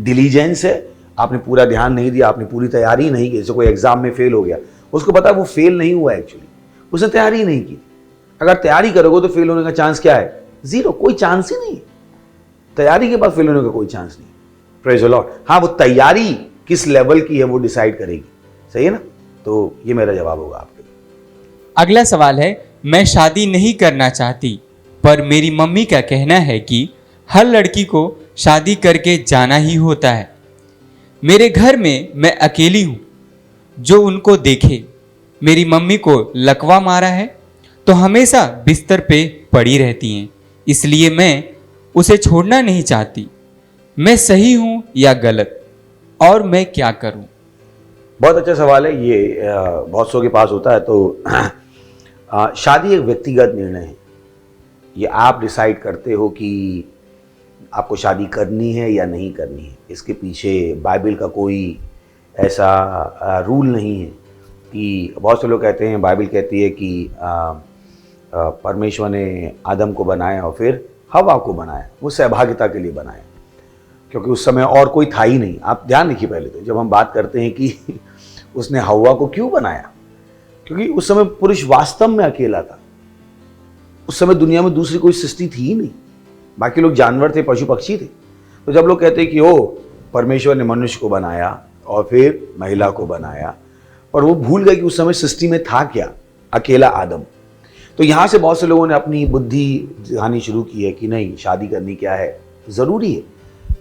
डिलीजेंस है। आपने पूरा ध्यान नहीं दिया, आपने पूरी तैयारी नहीं की। जैसे कोई एग्जाम में फेल हो गया, उसको पता है वो फेल नहीं हुआ, एक्चुअली उसने तैयारी नहीं की। अगर तैयारी करोगे तो फेल होने का चांस क्या है, जीरो, कोई चांस ही नहीं। तैयारी के बाद फेल होने का कोई चांस नहीं। Praise the Lord. हाँ, वो तैयारी किस लेवल की है वो डिसाइड करेगी, सही है ना। तो ये मेरा जवाब होगा आपके लिए। अगला सवाल है, मैं शादी नहीं करना चाहती पर मेरी मम्मी का कहना है कि हर लड़की को शादी करके जाना ही होता है। मेरे घर में मैं अकेली हूँ जो उनको देखे। मेरी मम्मी को लकवा मारा है तो हमेशा बिस्तर पे पड़ी रहती हैं, इसलिए मैं उसे छोड़ना नहीं चाहती। मैं सही हूँ या गलत, और मैं क्या करूँ? बहुत अच्छा सवाल है ये, बहुत सौ के पास होता है। तो शादी एक व्यक्तिगत निर्णय है। ये आप डिसाइड करते हो कि आपको शादी करनी है या नहीं करनी है। इसके पीछे बाइबल का कोई ऐसा रूल नहीं है कि बहुत से लोग कहते हैं, बाइबल कहती है कि परमेश्वर ने आदम को बनाया और फिर हवा को बनाया, वो सहभागिता के लिए बनाया, क्योंकि उस समय और कोई था ही नहीं। आप ध्यान रखिए, पहले तो जब हम बात करते हैं कि उसने हवा को क्यों बनाया, क्योंकि उस समय पुरुष वास्तव में अकेला था। उस समय दुनिया में दूसरी कोई सृष्टि थी ही नहीं, बाकी लोग जानवर थे, पशु पक्षी थे। तो जब लोग कहते हैं कि ओ परमेश्वर ने मनुष्य को बनाया और फिर महिला को बनाया, पर वो भूल गए कि उस समय सृष्टि में था क्या, अकेला आदम। तो यहाँ से बहुत से लोगों ने अपनी बुद्धि दिखानी शुरू की है कि नहीं, शादी करनी क्या है, ज़रूरी है।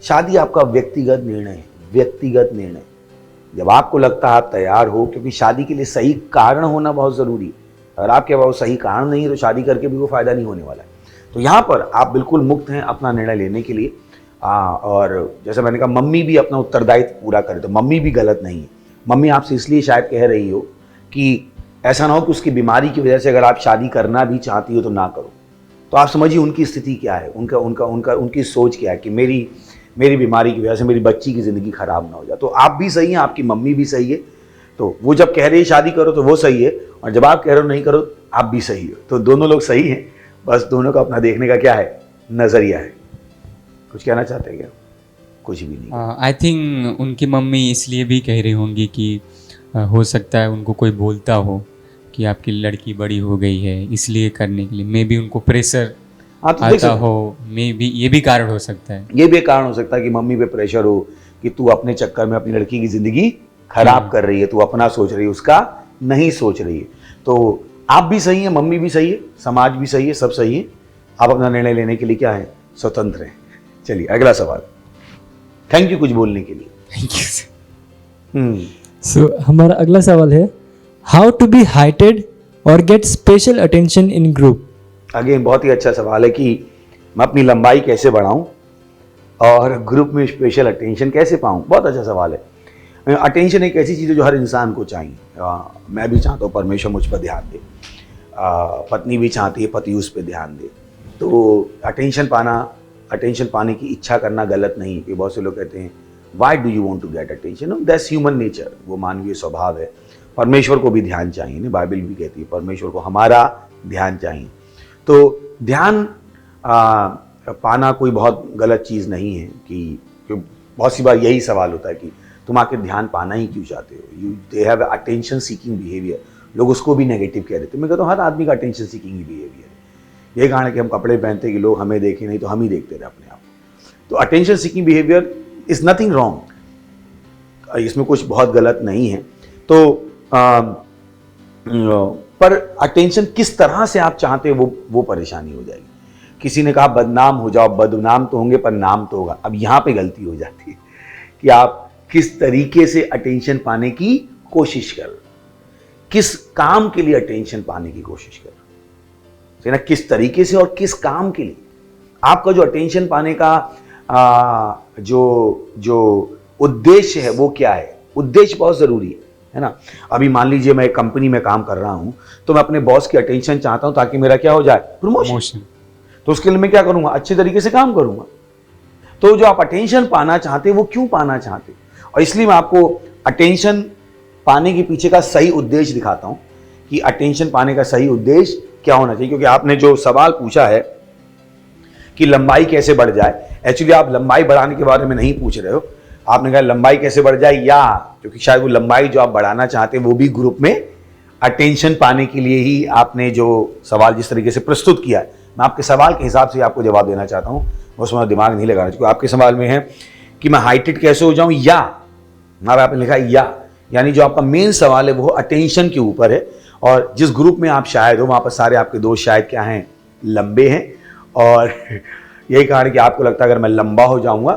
शादी आपका व्यक्तिगत निर्णय है, व्यक्तिगत निर्णय। जब आपको लगता है आप तैयार हो, क्योंकि शादी के लिए सही कारण होना बहुत ज़रूरी है। अगर आपके पास सही कारण नहीं है तो शादी करके भी कोई फ़ायदा नहीं होने वाला है। तो यहाँ पर आप बिल्कुल मुक्त हैं अपना निर्णय लेने के लिए। और जैसे मैंने कहा, मम्मी भी अपना उत्तरदायित्व पूरा करे, तो मम्मी भी गलत नहीं है। मम्मी आपसे इसलिए शायद कह रही हो कि ऐसा ना हो कि उसकी बीमारी की वजह से अगर आप शादी करना भी चाहती हो तो ना करो। तो आप समझिए उनकी स्थिति क्या है, उनकी सोच क्या है कि मेरी बीमारी की वजह से मेरी बच्ची की ज़िंदगी ख़राब ना हो जाए। तो आप भी सही हैं, आपकी मम्मी भी सही है। तो वो जब कह रही है शादी करो तो वो सही है, और जब आप कह रहे हो नहीं करो आप भी सही हो। तो दोनों लोग सही हैं, बस दोनों का अपना देखने का क्या है, नज़रिया है। कुछ कहना चाहते हैं क्या? कुछ भी नहीं। आई थिंक उनकी मम्मी इसलिए भी कह रही होंगी कि हो सकता है उनको कोई बोलता हो कि आपकी लड़की बड़ी हो गई है, इसलिए करने के लिए मे बी उनको प्रेशर आता हो, मे बी ये भी कारण हो सकता है। ये भी कारण हो सकता है कि मम्मी पे प्रेशर हो कि तू अपने चक्कर में अपनी लड़की की ज़िंदगी खराब कर रही है, तू अपना सोच रही है, उसका नहीं सोच रही है। तो आप भी सही हैं, मम्मी भी सही है, समाज भी सही है, सब सही है। आप अपना निर्णय लेने के लिए क्या है, स्वतंत्र हैं। चलिए अगला सवाल। थैंक यू कुछ बोलने के लिए। Thank you. सो हमारा अगला सवाल है, हाउ टू बी हाइटेड और gate special attention in group. Again बहुत ही अच्छा सवाल है कि मैं अपनी लंबाई कैसे बढ़ाऊं और ग्रुप में स्पेशल अटेंशन कैसे पाऊं। बहुत अच्छा सवाल है। अटेंशन एक ऐसी चीज़ है जो हर इंसान को चाहिए। मैं भी चाहता हूँ परमेश्वर मुझ पर ध्यान दे, पत्नी भी चाहती है पति उस पर ध्यान दे। तो अटेंशन पाने की इच्छा करना गलत नहीं है। बहुत से लोग कहते हैं why do you want to get attention, that's human nature, वो मानवीय स्वभाव है। परमेश्वर को भी ध्यान चाहिए ना, बाइबल भी कहती है परमेश्वर को हमारा ध्यान चाहिए। तो ध्यान पाना कोई बहुत गलत चीज़ नहीं है कि बहुत सी बार यही सवाल होता है कि तुम आके ध्यान पाना ही क्यों चाहते हो। They have attention seeking behaviour, लोग उसको भी नेगेटिव कह देते हैं। मैं कहता हूँ हर आदमी का अटेंशन सीकिंग ही बिहेवियर है। यही कारण है कि हम कपड़े पहनते हैं कि लोग हमें देखें, नहीं तो हम ही देखते रहे अपने आप। तो attention seeking behaviour is nothing wrong, इसमें कुछ बहुत गलत नहीं है। तो पर अटेंशन किस तरह से आप चाहते हो वो परेशानी हो जाएगी। किसी ने कहा बदनाम हो जाओ, बदनाम तो होंगे पर नाम तो होगा। अब यहां पे गलती हो जाती है कि आप किस तरीके से अटेंशन पाने की कोशिश कर, किस काम के लिए अटेंशन पाने की कोशिश कर, ना किस तरीके से और किस काम के लिए। आपका जो अटेंशन पाने का जो उद्देश्य है वो क्या है। उद्देश्य बहुत जरूरी है ना। अभी मान लीजिए मैं एक कंपनी में काम कर रहा हूं तो मैं अपने बॉस की अटेंशन चाहता हूं ताकि मेरा क्या हो जाए, प्रमोशन। तो उसके लिए मैं क्या करूंगा, अच्छे तरीके से काम करूंगा। तो जो आप अटेंशन पाना चाहते हैं वो क्यों पाना चाहते हैं, और इसलिए मैं आपको अटेंशन पाने के पीछे का सही उद्देश्य दिखाता हूं कि अटेंशन पाने का सही उद्देश्य क्या होना चाहिए। क्योंकि आपने जो सवाल पूछा है कि लंबाई कैसे बढ़ जाए, एक्चुअली आप लंबाई बढ़ाने के बारे में नहीं पूछ रहे हो, आपने कहा लंबाई कैसे बढ़ जाए, या क्योंकि शायद वो लंबाई जो आप बढ़ाना चाहते हैं वो भी ग्रुप में अटेंशन पाने के लिए ही आपने जो सवाल जिस तरीके से प्रस्तुत किया है, मैं आपके सवाल के हिसाब से आपको जवाब देना चाहता हूं, उसमें दिमाग नहीं लगाना चाहिए। आपके सवाल में है कि मैं हाइटेड कैसे हो जाऊं, या आपने लिखा यानी जो आपका मेन सवाल है वो अटेंशन के ऊपर है। और जिस ग्रुप में आप शायद हो वहां पर सारे आपके दोस्त शायद क्या हैं, लंबे हैं, और यही कारण कि आपको लगता है अगर मैं लंबा हो जाऊंगा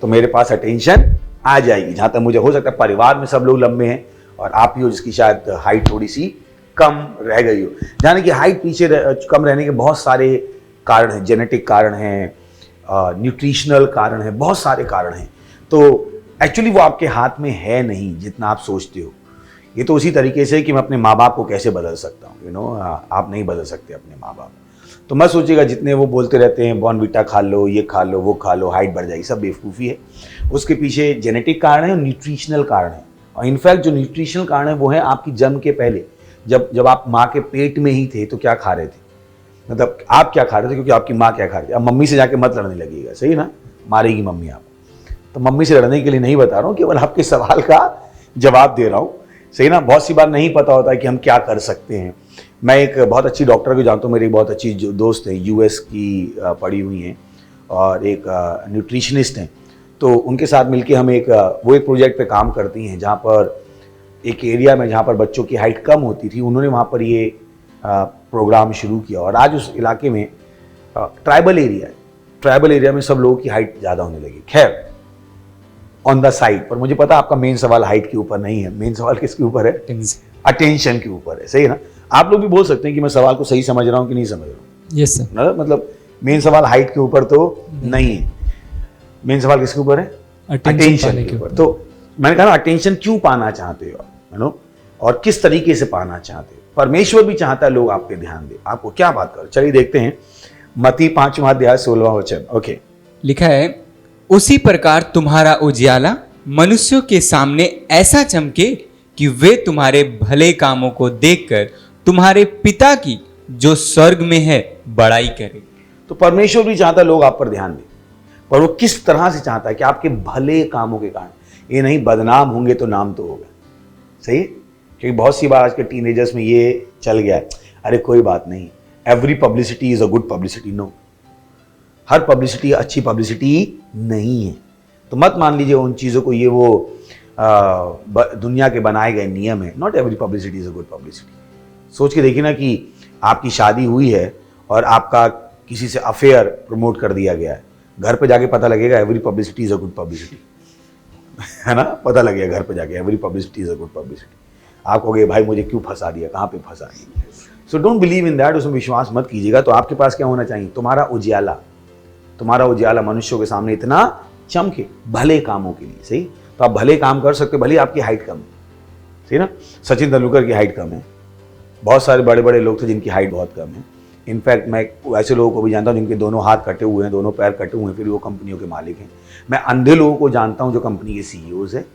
तो मेरे पास अटेंशन आ जाएगी। जहां तक मुझे हो सकता है परिवार में सब लोग लंबे हैं और आप ही हो जिसकी शायद हाइट थोड़ी सी कम रह गई हो। जाने कि हाइट पीछे कम रहने के बहुत सारे कारण हैं, जेनेटिक कारण हैं, न्यूट्रिशनल कारण है, बहुत सारे कारण हैं। तो एक्चुअली वो आपके हाथ में है नहीं जितना आप सोचते हो। ये तो उसी तरीके से कि मैं अपने माँ बाप को कैसे बदल सकता हूँ, आप नहीं बदल सकते अपने माँ बाप। तो मत सोचिएगा जितने वो बोलते रहते हैं बॉर्नविटा खा लो, ये खा लो, वो खा लो, हाइट बढ़ जाएगी, सब बेवकूफ़ी है। उसके पीछे जेनेटिक कारण है और न्यूट्रिशनल कारण है। और इनफैक्ट जो न्यूट्रिशनल कारण है वो है आपकी जन्म के पहले, जब आप माँ के पेट में ही थे तो क्या खा रहे थे, मतलब आप क्या खा रहे थे, क्योंकि आपकी माँ क्या खा रही थी। अब मम्मी से जाके मत लड़ने लगेगा, सही ना, मारेगी मम्मी आप। तो मम्मी से लड़ने के लिए नहीं बता रहा हूँ, केवल आपके सवाल का जवाब दे रहा हूँ, सही ना। बहुत सी बार नहीं पता होता है कि हम क्या कर सकते हैं। मैं एक बहुत अच्छी डॉक्टर को जानता हूँ, मेरी बहुत अच्छी जो दोस्त है यूएस की पढ़ी हुई हैं और एक न्यूट्रिशनिस्ट हैं। तो उनके साथ मिलके हम एक प्रोजेक्ट पे काम करती हैं जहाँ पर एक एरिया में जहाँ पर बच्चों की हाइट कम होती थी, उन्होंने वहाँ पर ये प्रोग्राम शुरू किया। और आज उस इलाके में ट्राइबल एरिया में सब लोगों की हाइट ज़्यादा होने लगी। खैर ऑन द साइड, पर मुझे पता आपका मेन सवाल हाइट के ऊपर नहीं है, मेन सवाल किसके ऊपर है, अटेंशन के ऊपर है, सही है ना। आप लोग भी बोल सकते हैं कि मैं सवाल को सही समझ रहा हूँ कि नहीं समझ रहा हूँ। Yes sir. मतलब मेन सवाल हाइट के ऊपर तो नहीं है, मेन सवाल किसके ऊपर है, अटेंशन के ऊपर। तो मैंने कहा ना अटेंशन क्यों पाना चाहते हो, है ना, और किस तरीके से पाना चाहते हो। परमेश्वर भी चाहता है लोग आप पे ध्यान दे, आपको क्या बात करो। चलिए देखते हैं मत्ती 5वां अध्याय 16वां वचन। ओके, लिखा है, उसी प्रकार तुम्हारा उजियाला मनुष्यों के सामने ऐसा चमके कि वे तुम्हारे भले कामों को देखकर तुम्हारे पिता की जो स्वर्ग में है बड़ाई करे। तो परमेश्वर भी चाहता है लोग आप पर ध्यान दें, पर वो किस तरह से चाहता है कि आपके भले कामों के कारण। ये नहीं बदनाम होंगे तो नाम तो होगा, सही है। क्योंकि बहुत सी बार आज के टीनेजर्स में ये चल गया है, अरे कोई बात नहीं, every publicity is a good publicity. No, हर पब्लिसिटी अच्छी पब्लिसिटी नहीं है। तो मत मान लीजिए उन चीज़ों को, ये वो दुनिया के बनाए गए नियम है। Not every publicity is a good publicity. सोच के देखिए ना कि आपकी शादी हुई है और आपका किसी से अफेयर प्रमोट कर दिया गया है, घर पे जाके पता लगेगा every publicity is a good publicity, है ना, पता लगेगा घर पे जाके every publicity is a good publicity. आप कहोगे भाई मुझे क्यों फंसा दिया, कहाँ पे फंसा दिया। So don't believe in that, उसमें विश्वास मत कीजिएगा। तो आपके पास क्या होना चाहिए, तुम्हारा उजियाला मनुष्यों के सामने इतना चमके भले कामों के लिए, सही। तो आप भले काम कर सकते हो, भले आपकी हाइट कम है, सही ना। सचिन तेंदुलकर की हाइट कम है, बहुत सारे बड़े बड़े लोग थे जिनकी हाइट बहुत कम है। इनफैक्ट मैं ऐसे लोगों को भी जानता हूँ जिनके दोनों हाथ कटे हुए हैं, दोनों पैर कटे हुए हैं, फिर वो कंपनियों के मालिक हैं। मैं अंधे लोगों को जानता हूँ जो कंपनी के सीईओज है।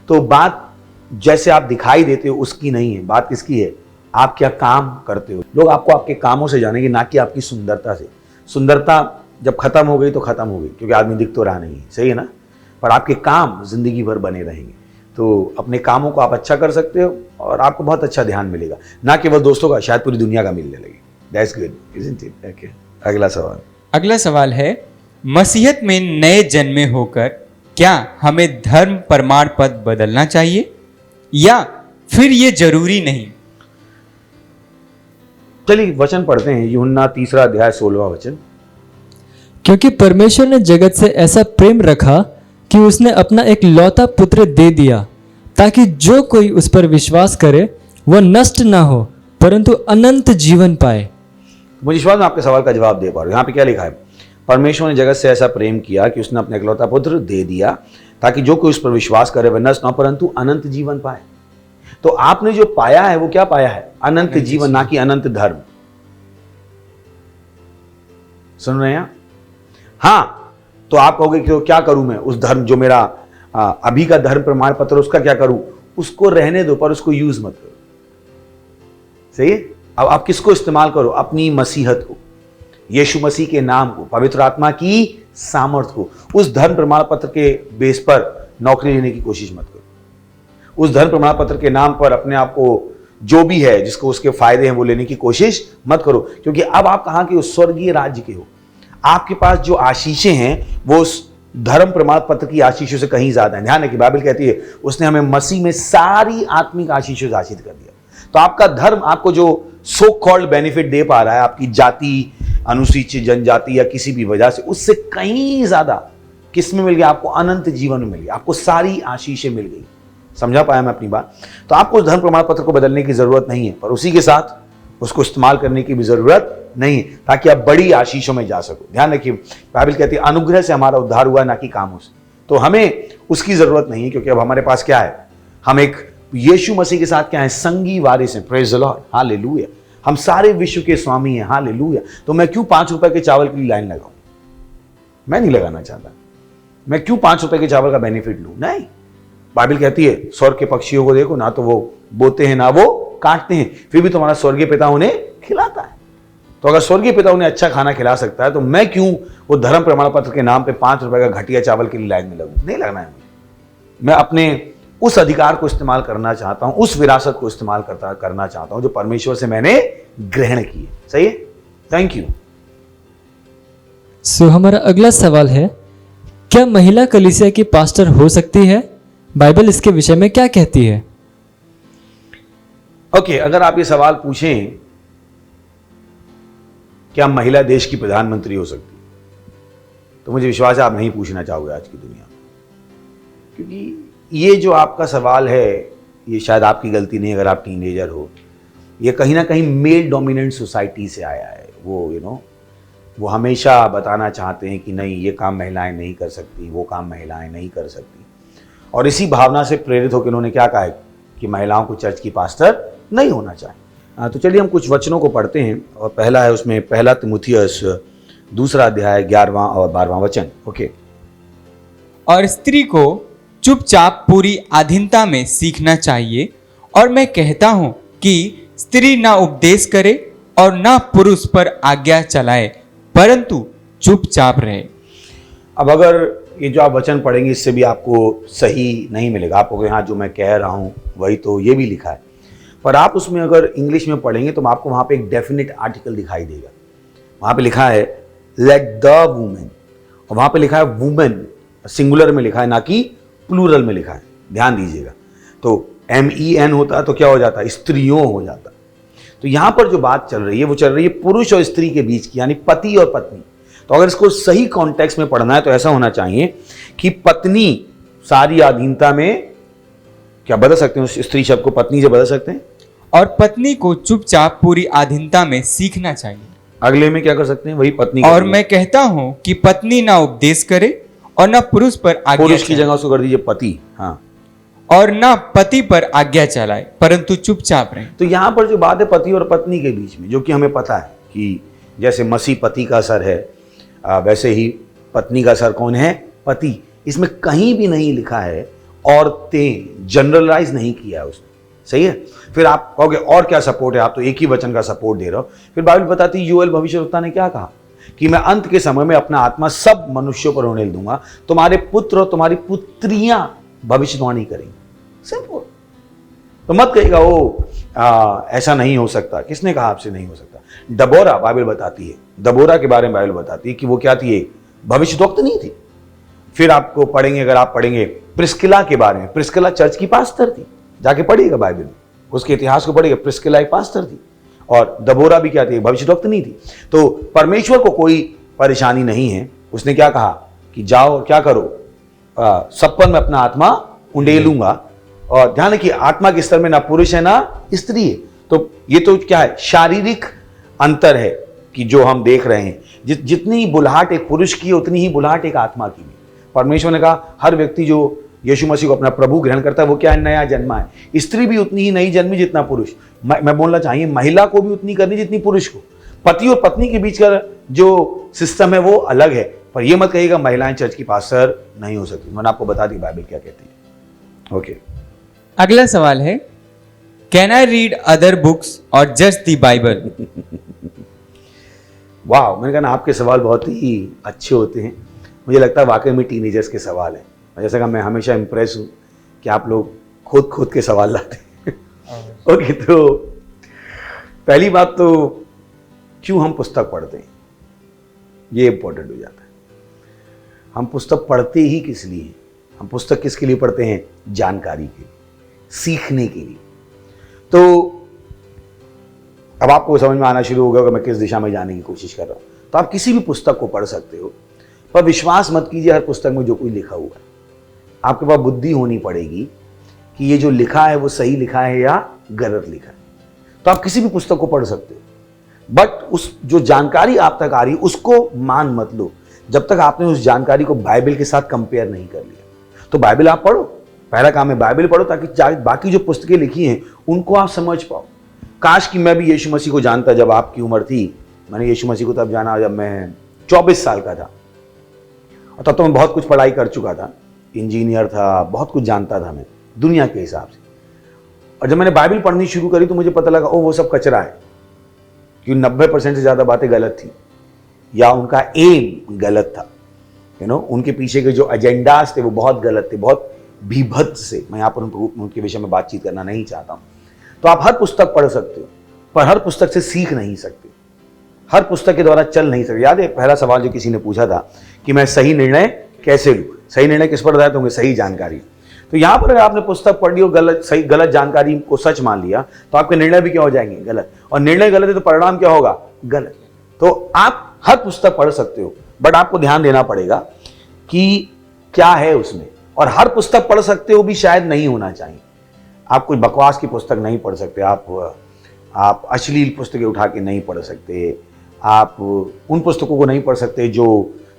तो बात जैसे आप दिखाई देते हो उसकी नहीं है, बात किसकी है, आप क्या काम करते हो। लोग आपको आपके कामों से जानेंगे, ना कि आपकी सुंदरता से। सुंदरता जब खत्म हो गई तो खत्म हो गई, क्योंकि आदमी दिख तो रहा नहीं है, सही है ना। पर आपके काम जिंदगी भर बने रहेंगे। तो अपने कामों को आप अच्छा कर सकते हो और आपको बहुत अच्छा ध्यान मिलेगा, ना केवल दोस्तों का, शायद पूरी दुनिया का मिलने लगे। That's good, isn't it. Okay, अगला सवाल है, मसीहत में नए जन्मे होकर क्या हमें धर्म प्रमाण पत्र बदलना चाहिए या फिर ये जरूरी नहीं। चलिए वचन पढ़ते हैं, यूहन्ना 3 अध्याय 16वां वचन। क्योंकि परमेश्वर ने जगत से ऐसा प्रेम रखा कि उसने अपना एक लौता पुत्र दे दिया, ताकि जो कोई उस पर विश्वास करे वह नष्ट ना हो परंतु अनंत जीवन पाए। मुझे विश्वास में आपके सवाल का जवाब दे पा रहा हूं। यहाँ पे क्या लिखा है? परमेश्वर ने जगत से ऐसा प्रेम किया कि उसने अपना इकलौता पुत्र दे दिया, ताकि जो कोई उस पर विश्वास करे वह नष्ट ना हो परंतु अनंत जीवन पाए। तो आपने जो पाया है वो क्या पाया है? अनंत जीवन, ना कि अनंत धर्म। सुन रहे हैं? हाँ, तो आप कहोगे कि क्या करूं मैं? उस धर्म जो मेरा अभी का धर्म प्रमाण पत्र, उसका क्या करूं? उसको रहने दो, पर उसको यूज मत करो। सही है? अब आप किसको इस्तेमाल करो? अपनी मसीहत को, यीशु मसीह के नाम को, पवित्र आत्मा की सामर्थ को। उस धर्म प्रमाण पत्र के बेस पर नौकरी लेने की कोशिश मत करो। उस धर्म प्रमाण पत्र के नाम पर अपने आप को जो भी है, जिसको उसके फायदे हैं, वो लेने की कोशिश मत करो, क्योंकि अब आप कहां के हो? स्वर्गीय राज्य के हो। आपके पास जो आशीषें हैं वो उस धर्म प्रमाण पत्र की आशीषों से कहीं ज्यादा है। ध्यान है कि बाइबल कहती है उसने हमें मसीह में सारी आत्मिक आशीषों से आशीष कर दिया। तो आपका धर्म आपको जो सो कॉल्ड बेनिफिट दे पा रहा है, आपकी जाति, अनुसूचित जनजाति या किसी भी वजह से, उससे कहीं ज्यादा किस में मिल गया? आपको अनंत जीवन में मिल गया, आपको सारी आशीषें मिल गई। समझा पाया मैं अपनी बात? तो आपको उस धर्म प्रमाण पत्र को बदलने की जरूरत नहीं है, पर उसी के साथ उसको इस्तेमाल करने की भी जरूरत नहीं है, ताकि आप बड़ी आशीषों में जा सको। ध्यान रखिए, बाइबल कहती है अनुग्रह से हमारा उद्धार हुआ, ना कि कामों से। तो हमें उसकी जरूरत नहीं है, क्योंकि अब हमारे पास क्या है? हम एक यीशु मसीह के साथ क्या है? संगी वारिस हैं। Praise the Lord, hallelujah. हम सारे विश्व के स्वामी हैं, हालेलुया। तो मैं क्यों 5 रुपए के चावल की लाइन लगाऊं? मैं नहीं लगाना चाहता। मैं क्यों 5 रुपए के चावल का बेनिफिट लूं? नहीं। बाइबल कहती है स्वर्ग के पक्षियों को देखो, ना तो वो बोते हैं ना वो काटते हैं, फिर भी तुम्हारा स्वर्गीय पिता उन्हें खिलाता है। तो अगर स्वर्गीय पिता उन्हें अच्छा खाना खिला सकता है, तो मैं क्यों वो धर्म प्रमाण पत्र के नाम पे 5 रुपए का घटिया चावल के लिए लाइन में लगूं? नहीं लगना है मुझे। मैं अपने उस अधिकार को इस्तेमाल करना चाहता हूं, उस विरासत को इस्तेमाल करना चाहता हूं जो परमेश्वर से मैंने ग्रहण की है। सही है? Thank you. सो हमारा अगला सवाल है, क्या महिला कलीसिया की पास्टर हो सकती है? बाइबल इसके विषय में क्या कहती है? ओके, अगर आप ये सवाल पूछें क्या महिला देश की प्रधानमंत्री हो सकती है, तो मुझे विश्वास है आप नहीं पूछना चाहोगे आज की दुनिया में, क्योंकि ये जो आपका सवाल है ये शायद आपकी गलती नहीं। अगर आप टीनेजर हो, ये कहीं ना कहीं मेल डोमिनेंट सोसाइटी से आया है। वो वो हमेशा बताना चाहते हैं कि नहीं, ये काम महिलाएं नहीं कर सकती, वो काम महिलाएं नहीं कर सकती, और इसी भावना से प्रेरित होकर उन्होंने क्या कहा है कि महिलाओं को चर्च की पास्टर नहीं होना चाहिए। तो चलिए हम कुछ वचनों को पढ़ते हैं, और पहला है उसमें 1 तिमुथियुस 2 अध्याय 11वां और 12वां वचन। ओके। और स्त्री को चुपचाप पूरी अधीनता में सीखना चाहिए, और मैं कहता हूं कि स्त्री ना उपदेश करे और ना पुरुष पर आज्ञा चलाए, परंतु चुपचाप रहे। अब अगर ये जो आप वचन पढ़ेंगे इससे भी आपको सही नहीं मिलेगा। आपको हाँ जो मैं कह रहा हूँ वही तो ये भी लिखा है, पर आप उसमें अगर इंग्लिश में पढ़ेंगे तो आपको वहाँ पे एक डेफिनेट आर्टिकल दिखाई देगा। वहाँ पे लिखा है लेट द वुमेन, और वहाँ पे लिखा है वुमेन, सिंगुलर में लिखा है, ना कि प्लूरल में लिखा है। ध्यान दीजिएगा। तो MEN होता तो क्या हो जाता? स्त्रियों हो जाता। तो यहाँ पर जो बात चल रही है वो चल रही है पुरुष और स्त्री के बीच की, यानी पति और पत्नी। तो अगर इसको सही कॉन्टेक्स्ट में पढ़ना है तो ऐसा होना चाहिए कि पत्नी सारी अधीनता में, क्या बदल सकते हैं उस स्त्री शब्द को? पत्नी से बदल सकते हैं। और पत्नी को चुपचाप पूरी अधीनता में सीखना चाहिए। अगले में क्या कर सकते हैं? वही पत्नी। और मैं कहता हूं कि पत्नी ना उपदेश करे और ना पुरुष पर आज्ञा, पुरुष की जगह उसको कर दीजिए पति। हाँ। और ना पति पर आज्ञा चलाए, परंतु चुपचाप रहे। तो यहां पर जो बात है पति और पत्नी के बीच में, जो कि हमें पता है कि जैसे मसीह पति का सर है, वैसे ही पत्नी का सर कौन है? पति। इसमें कहीं भी नहीं लिखा है औरतें, जनरलाइज नहीं किया है उसने। सही है? फिर आप कहोगे और क्या सपोर्ट है? आप तो एक ही वचन का सपोर्ट दे रहे हो। फिर बाइबल बताती है, योएल भविष्यवक्ता ने क्या कहा कि मैं अंत के समय में अपना आत्मा सब मनुष्यों पर होने दूंगा, तुम्हारे पुत्र और तुम्हारी पुत्रियां भविष्यवाणी करेंगी। सिंपल। तो मत कहिएगा वो ऐसा नहीं हो सकता। किसने कहा आपसे नहीं हो सकता? दबोरा, बाइबल बताती है, दबोरा के बारे में बाइबल बताती है कि वो क्या थी? एक भविष्यद्वक्ता नहीं थी। फिर आपको पढ़ेंगे, अगर आप पढ़ेंगे प्रिस्किला के बारे में, प्रिस्किला चर्च की पास्टर थी। जाके पढ़िएगा बाइबल में, उसके इतिहास को पढ़िएगा। प्रिस्किला एक पास्टर थी और दबोरा भी क्या थी, भविष्यवक्ता नहीं थी। तो परमेश्वर को कोई परेशानी नहीं है। उसने क्या कहा कि जाओ और क्या करो, सब पर मैं अपना आत्मा उंडेलूंगा। और ध्यान रखिए, आत्मा के स्तर में ना पुरुष है ना स्त्री है। तो ये तो क्या है, शारीरिक अंतर है कि जो हम देख रहे हैं। जितनी बुलाहट एक पुरुष की है उतनी ही बुलाहट एक आत्मा की भी। परमेश्वर ने कहा हर व्यक्ति जो यीशु मसीह को अपना प्रभु ग्रहण करता है वो क्या है, नया जन्मा है। स्त्री भी उतनी ही नई जन्मी जितना पुरुष। मैं बोलना चाहिए महिला को भी उतनी करनी जितनी पुरुष को। पति और पत्नी के बीच का जो सिस्टम है वो अलग है, पर ये मत कहिएगा महिलाएं चर्च की पास्टर नहीं हो सकती। मैंने आपको बता दी बाइबल क्या कहती है। ओके, अगला सवाल है, can I read other books और जस्ट द बाइबल? वाह, मैंने कहा ना आपके सवाल बहुत ही अच्छे होते हैं। मुझे लगता है वाकई में टीनेजर्स के सवाल हैं। जैसा कि मैं हमेशा इंप्रेस हूँ कि आप लोग खुद के सवाल लाते हैं। ओके, तो पहली बात तो क्यों हम पुस्तक पढ़ते हैं, ये इंपॉर्टेंट हो जाता है। हम पुस्तक पढ़ते ही किस लिए? हम पुस्तक किसके लिए पढ़ते हैं? जानकारी के लिए, सीखने के लिए। तो अब आपको समझ में आना शुरू होगा कि मैं किस दिशा में जाने की कोशिश कर रहा हूं। तो आप किसी भी पुस्तक को पढ़ सकते हो, पर विश्वास मत कीजिए हर पुस्तक में जो कोई लिखा हुआ है। आपके पास बुद्धि होनी पड़ेगी कि ये जो लिखा है वो सही लिखा है या गलत लिखा है। तो आप किसी भी पुस्तक को पढ़ सकते हो, बट उस जो जानकारी आप तक आ रही है उसको मान मत लो जब तक आपने उस जानकारी को बाइबल के साथ कंपेयर नहीं कर लिया। तो बाइबल आप पढ़ो, पहला काम है बाइबल पढ़ो, ताकि बाकी जो पुस्तकें लिखी हैं उनको आप समझ पाओ। काश कि मैं भी यीशु मसीह को जानता जब आपकी उम्र थी। मैंने यीशु मसीह को तब जाना जब मैं 24 साल का था, और तब तो मैं बहुत कुछ पढ़ाई कर चुका था, इंजीनियर था, बहुत कुछ जानता था मैं दुनिया के हिसाब से। और जब मैंने बाइबल पढ़नी शुरू करी तो मुझे पता लगा ओ वो सब कचरा है, क्योंकि 90% से ज़्यादा बातें गलत थी या उनका एम गलत था। उनके पीछे के जो एजेंडाज थे वो बहुत गलत थे, बहुत बीभत्स से। मैं यहाँ पर उनके विषय में बातचीत करना नहीं चाहता हूँ। तो आप हर पुस्तक पढ़ सकते हो, पर हर पुस्तक से सीख नहीं सकते, हर पुस्तक के द्वारा चल नहीं सकते। याद है पहला सवाल जो किसी ने पूछा था कि मैं सही निर्णय कैसे लूँ? सही निर्णय किस पर आधारित होंगे? सही जानकारी। तो यहाँ पर अगर आपने पुस्तक पढ़ ली और गलत जानकारी को सच मान लिया तो आपके निर्णय भी क्या हो जाएंगे? गलत। और निर्णय गलत है तो परिणाम क्या होगा? गलत। तो आप हर पुस्तक पढ़ सकते हो, बट आपको ध्यान देना पड़ेगा कि क्या है उसमें। और हर पुस्तक पढ़ सकते हो भी शायद नहीं होना चाहिए। आप कोई बकवास की पुस्तक नहीं पढ़ सकते, आप अश्लील पुस्तकें उठा के नहीं पढ़ सकते, आप उन पुस्तकों को नहीं पढ़ सकते जो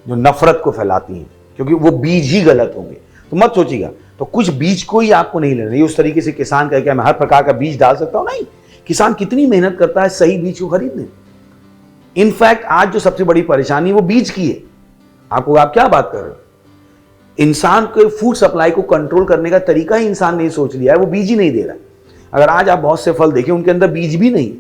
नफरत को फैलाती हैं, क्योंकि वो बीज ही गलत होंगे। तो मत सोचिएगा, तो कुछ बीज को ही आपको नहीं लेना। ये उस तरीके से किसान का क्या मैं हर प्रकार का बीज डाल सकता हूं? नहीं। किसान कितनी मेहनत करता है सही बीज को खरीदने। इनफैक्ट आज जो सबसे बड़ी परेशानी वो बीज की है। आप क्या बात कर रहे हो? इंसान के फूड सप्लाई को कंट्रोल करने का तरीका ही इंसान ने सोच लिया है, वो बीज ही नहीं दे रहा। अगर आज आप बहुत से फल देखें उनके अंदर बीज भी नहीं,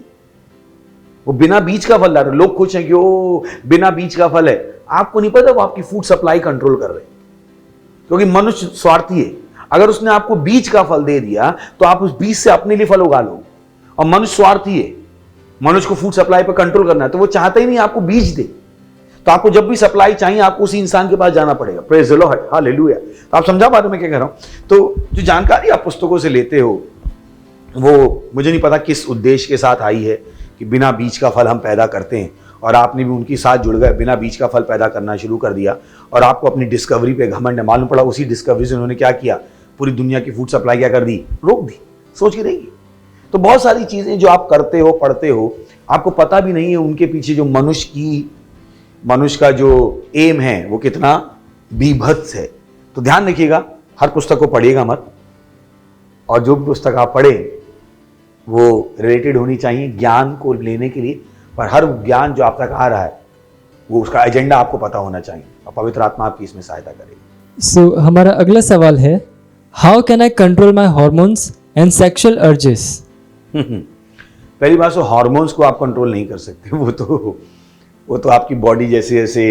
वो बिना बीज का फल ला रहे। लोग खुश हैं कि ओ बिना बीज का फल है। आपको नहीं पता वो आपकी फूड सप्लाई कंट्रोल कर रहे हैं, क्योंकि मनुष्य स्वार्थी है। अगर उसने आपको बीज का फल दे दिया तो आप उस बीज से अपने लिए फल उगा लो। और मनुष्य स्वार्थी है, मनुष्य को फूड सप्लाई पर कंट्रोल करना है, तो वो चाहता ही नहीं आपको बीज दे। तो आपको जब भी सप्लाई चाहिए आपको उसी इंसान के पास जाना पड़ेगा। Praise the Lord, hallelujah. तो आप समझा बात मैं क्या कह रहा हूं? तो जो जानकारी आप पुस्तकों से लेते हो वो मुझे नहीं पता किस उद्देश्य के साथ आई है कि बिना बीज का फल हम पैदा करते हैं, और आपने भी उनके साथ जुड़ गए, बिना बीज का फल पैदा करना शुरू कर दिया, और आपको अपनी डिस्कवरी पे घमंड है। मालूम पड़ा उसी डिस्कवरी से उन्होंने क्या किया? पूरी दुनिया की फूड सप्लाई क्या कर दी? रोक दी। सोच के रहिए। तो बहुत सारी चीजें जो आप करते हो, पढ़ते हो, आपको पता भी नहीं है उनके पीछे जो मनुष्य का जो एम है वो कितना बीभत्स है। तो ध्यान रखिएगा, हर पुस्तक को पढ़िएगा मत, और जो भी पुस्तक आप पढ़ें वो रिलेटेड होनी चाहिए ज्ञान को लेने के लिए। पर हर ज्ञान जो आप तक आ रहा है वो उसका एजेंडा आपको पता होना चाहिए, और पवित्र आत्मा आपकी इसमें सहायता करेगी। सो हमारा अगला सवाल है, how can I control my hormones and sexual urges? पहली बात तो हार्मोन्स को आप कंट्रोल नहीं कर सकते। वो तो आपकी बॉडी जैसे जैसे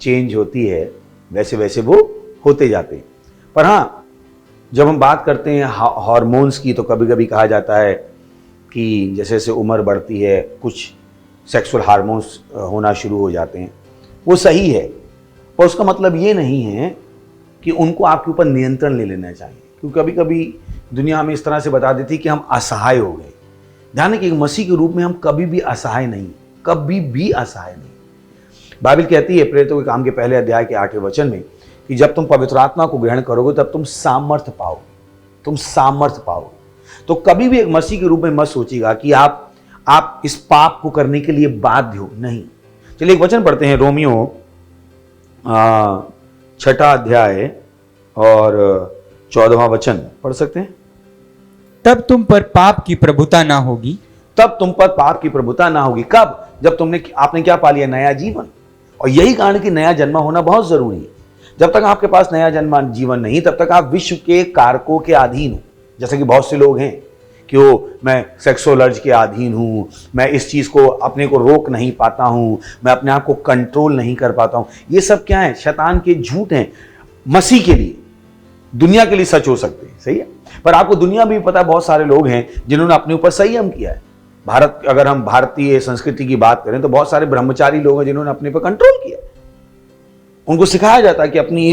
चेंज होती है वैसे वैसे वो होते जाते हैं। पर हाँ, जब हम बात करते हैं हार्मोन्स की तो कभी कभी कहा जाता है कि जैसे जैसे उम्र बढ़ती है कुछ सेक्सुअल हार्मोन्स होना शुरू हो जाते हैं। वो सही है, पर उसका मतलब ये नहीं है कि उनको आपके ऊपर नियंत्रण ले लेना चाहिए। क्योंकि कभी कभी दुनिया हमें इस तरह से बता देती कि हम असहाय हो गए, ध्यान रखिए कि मसीह के रूप में हम कभी भी असहाय नहीं, कभी भी असहाय नहीं। बाइबल कहती है प्रेरितों के काम के पहले अध्याय के 8वें वचन में कि जब तुम पवित्र आत्मा को ग्रहण करोगे तब तुम सामर्थ्य पाओगे, तुम सामर्थ्य पाओगे। तो कभी भी एक मसीह के रूप में मत सोचिएगा कि आप इस पाप को करने के लिए बाध्य हो, नहीं। चलिए एक वचन पढ़ते हैं, रोमियो 6 अध्याय और 14वां वचन पढ़ सकते हैं। तब तुम पर पाप की प्रभुता ना होगी। तब तुम पर पाप की प्रभुता ना होगी। कब? जब आपने क्या पा लिया? नया जीवन। और यही कारण कि नया जन्म होना बहुत जरूरी है। जब तक आपके पास नया जन्म जीवन नहीं, तब तक आप विश्व के कारकों के अधीन हो। जैसे कि बहुत से लोग हैं कि मैं सेक्सुअल अर्ज के अधीन हूं, मैं इस चीज को अपने को रोक नहीं पाता हूं, मैं अपने आप को कंट्रोल नहीं कर पाता हूं। ये सब क्या है? शैतान के झूठ हैं। मसीह के लिए, दुनिया के लिए सच हो सकते हैं, सही है, पर आपको दुनिया में भी पता है बहुत सारे लोग हैं जिन्होंने अपने ऊपर संयम किया है। अगर हम भारतीय संस्कृति की बात करें तो बहुत सारे ब्रह्मचारी लोग हैं जिन्होंने अपने पर कंट्रोल किया। उनको सिखाया जाता है कि अपनी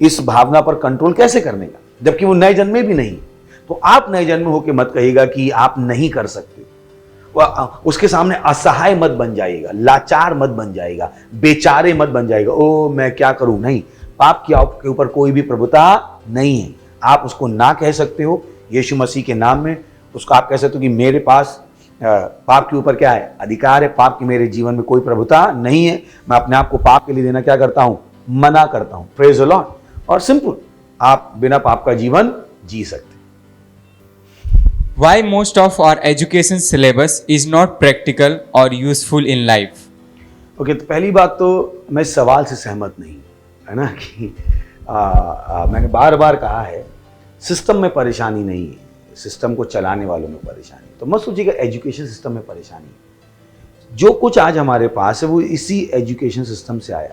इस भावना पर कंट्रोल कैसे करने का, जबकि वो नए जन्मे भी नहीं। तो आप नए जन्म होकर मत कहिएगा कि आप नहीं कर सकते। उसके सामने असहाय मत बन जाइएगा, लाचार मत बन जाइएगा, बेचारे मत बन जाइएगा। ओ मैं क्या करूं? नहीं, पाप की आपके ऊपर कोई भी प्रभुता नहीं है। आप उसको ना कह सकते हो यीशु मसीह के नाम में। उसको आप कह सकते हो कि मेरे पास पाप के ऊपर क्या है? अधिकार है। पाप की मेरे जीवन में कोई प्रभुता नहीं है। मैं अपने आप को पाप के लिए देना क्या करता हूं? मना करता हूं। Praise the Lord. और सिंपल, आप बिना पाप का जीवन जी सकते। Why most of our education syllabus is not practical or useful in life? Okay, तो पहली बात तो मैं सवाल से सहमत नहीं, है ना, कि मैंने बार बार कहा है सिस्टम में परेशानी नहीं है, सिस्टम को चलाने वालों में परेशानी। तो मत सोचिएगा एजुकेशन सिस्टम में परेशानी है। जो कुछ आज हमारे पास है वो इसी एजुकेशन सिस्टम से आया।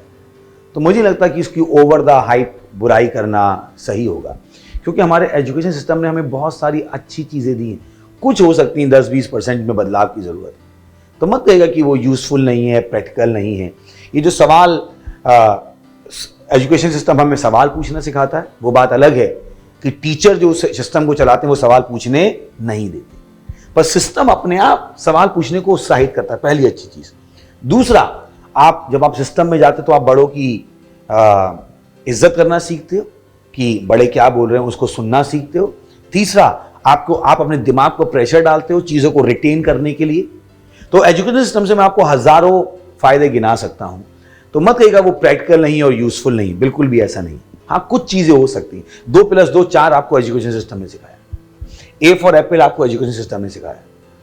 तो मुझे लगता है कि इसकी ओवर द हाइप बुराई करना सही होगा, क्योंकि हमारे एजुकेशन सिस्टम ने हमें बहुत सारी अच्छी चीज़ें दी हैं। कुछ हो सकती हैं 10-20% में बदलाव की ज़रूरत है। तो मत कहेगा कि वो यूज़फुल नहीं है, प्रैक्टिकल नहीं है। ये जो सवाल एजुकेशन सिस्टम हमें सवाल पूछना सिखाता है, वो बात अलग है कि टीचर जो सिस्टम को चलाते हैं वो सवाल पूछने नहीं देते, पर सिस्टम अपने आप सवाल पूछने को उत्साहित करता है। पहली अच्छी चीज़। दूसरा, जब आप सिस्टम में जाते तो आप बड़ों की इज्जत करना सीखते हो कि बड़े क्या बोल रहे हैं उसको सुनना सीखते हो। तीसरा, आप अपने दिमाग को प्रेशर डालते हो चीज़ों को रिटेन करने के लिए। तो एजुकेशन सिस्टम से मैं आपको हजारों फायदे गिना सकता हूं। तो मत कहिएगा वो प्रैक्टिकल नहीं और यूजफुल नहीं, बिल्कुल भी ऐसा नहीं। हाँ, कुछ चीजें हो सकती हैं। 2+2 4 आपको एजुकेशन सिस्टम ने सिखाया। A फॉर एप्पल आपको एजुकेशन सिस्टम ने सिखाया।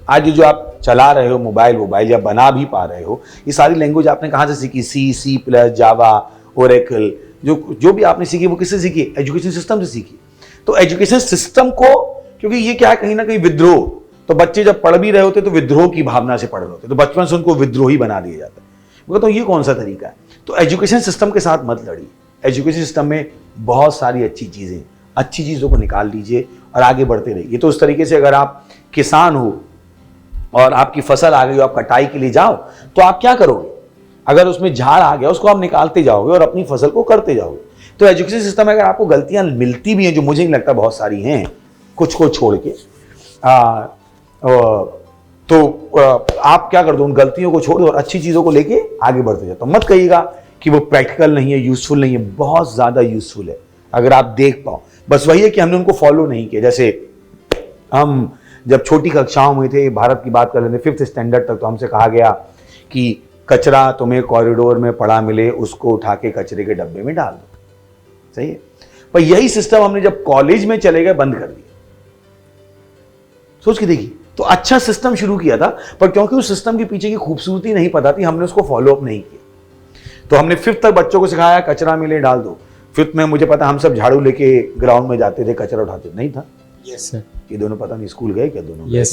आज जो आप चला रहे हो मोबाइल या बना भी पा रहे हो, ये सारी लैंग्वेज आपने कहाँ से सीखी? C++, जावा, ओरेकल, जो भी आपने सीखी वो किससे सीखी? एजुकेशन सिस्टम से सीखी। तो एजुकेशन सिस्टम को, क्योंकि ये क्या है, कहीं ना कहीं विद्रोह, तो बच्चे जब पढ़ भी रहे होते तो विद्रोह की भावना से पढ़ रहे होते, तो बचपन से उनको विद्रोही बना दिया जाता है। तो ये कौन सा तरीका है? तो एजुकेशन सिस्टम के साथ मत लड़िए। एजुकेशन सिस्टम में बहुत सारी अच्छी चीजें, अच्छी चीजों को निकाल लीजिए और आगे बढ़ते रहिए। तो उस तरीके से अगर आप किसान हो और आपकी फसल आ गई हो, आप कटाई के लिए जाओ, तो आप क्या करोगे? अगर उसमें झाड़ आ गया उसको आप निकालते जाओगे और अपनी फसल को करते जाओगे। तो एजुकेशन सिस्टम में अगर आपको गलतियां मिलती भी हैं, जो मुझे नहीं लगता बहुत सारी हैं, कुछ को छोड़ के, आप क्या कर दो? उन गलतियों को छोड़ दो और अच्छी चीजों को लेके आगे बढ़ते जाओ। तो मत कहिएगा कि वो प्रैक्टिकल नहीं है, यूजफुल नहीं है। बहुत ज्यादा यूजफुल है अगर आप देख पाओ। बस वही है कि हमने उनको फॉलो नहीं किया। जैसे हम जब छोटी कक्षाओं में थे, भारत की बात कर लेते 5th स्टैंडर्ड तक, तो हमसे कहा गया कि कचरा तुम्हें कॉरिडोर में पड़ा मिले उसको उठा के कचरे के डब्बे में डाल दो। सही है, पर यही सिस्टम हमने जब कॉलेज में चले गए बंद कर दिया। सोच के देखिए, तो अच्छा सिस्टम शुरू किया था, पर क्योंकि उस सिस्टम के पीछे की खूबसूरती नहीं पता थी, हमने उसको फॉलो अप नहीं किया। तो हमने 5th तक बच्चों को सिखाया कचरा मिले डाल दो। 5th में मुझे पता हम सब झाड़ू लेके ग्राउंड में जाते थे, कचरा उठाते नहीं था। Yes sir. ये दोनों पता नहीं स्कूल गए क्या? दोनों यस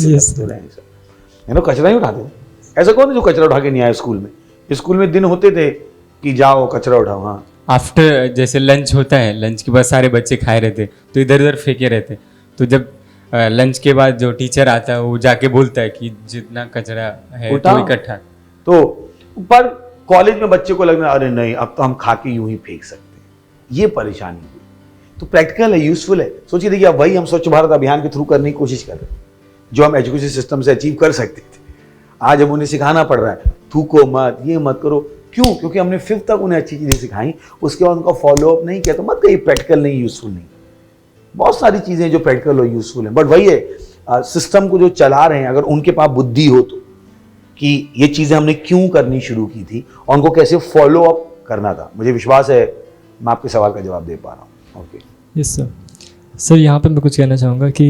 कचरा नहीं उठाते थे। ऐसा कौन है जो कचरा उठा के नहीं आया स्कूल में? स्कूल में दिन होते थे कि जाओ कचरा उठाओ। हाँ, आफ्टर जैसे लंच होता है, लंच के बाद सारे बच्चे खाए रहते, तो इधर उधर फेंके रहते। तो जब लंच के बाद जो टीचर आता है वो जाके बोलता है कि जितना कचरा है तो इकट्ठा। तो पर कॉलेज में बच्चे को लगना अरे नहीं अब तो हम खा के यूं ही फेंक सकते हैं, ये परेशानी हुई। तो प्रैक्टिकल है, यूजफुल है। सोचिए देखिए, अब वही हम स्वच्छ भारत अभियान के थ्रू करने की कोशिश कर रहे हैं। जो हम एजुकेशन सिस्टम से अचीव कर सकते थे। आज हम उन्हें सिखाना पड़ रहा है, थूको मत, ये मत करो। क्यों? क्योंकि हमने 5th तक उन्हें अच्छी चीज़ें सिखाई, उसके बाद उनका फॉलो अप नहीं किया। तो मत कहिए प्रैक्टिकल नहीं, यूजफुल नहीं। बहुत सारी चीज़ें जो प्रैक्टिकल और यूजफुल हैं, बट वही है सिस्टम को जो चला रहे हैं, अगर उनके पास बुद्धि हो तो कि ये चीज़ें हमने क्यों करनी शुरू की थी और उनको कैसे फॉलो अप करना था। मुझे विश्वास है मैं आपके सवाल का जवाब दे पा रहा हूँ। Okay, yes sir. सर यहाँ पे मैं कुछ कहना चाहूँगा कि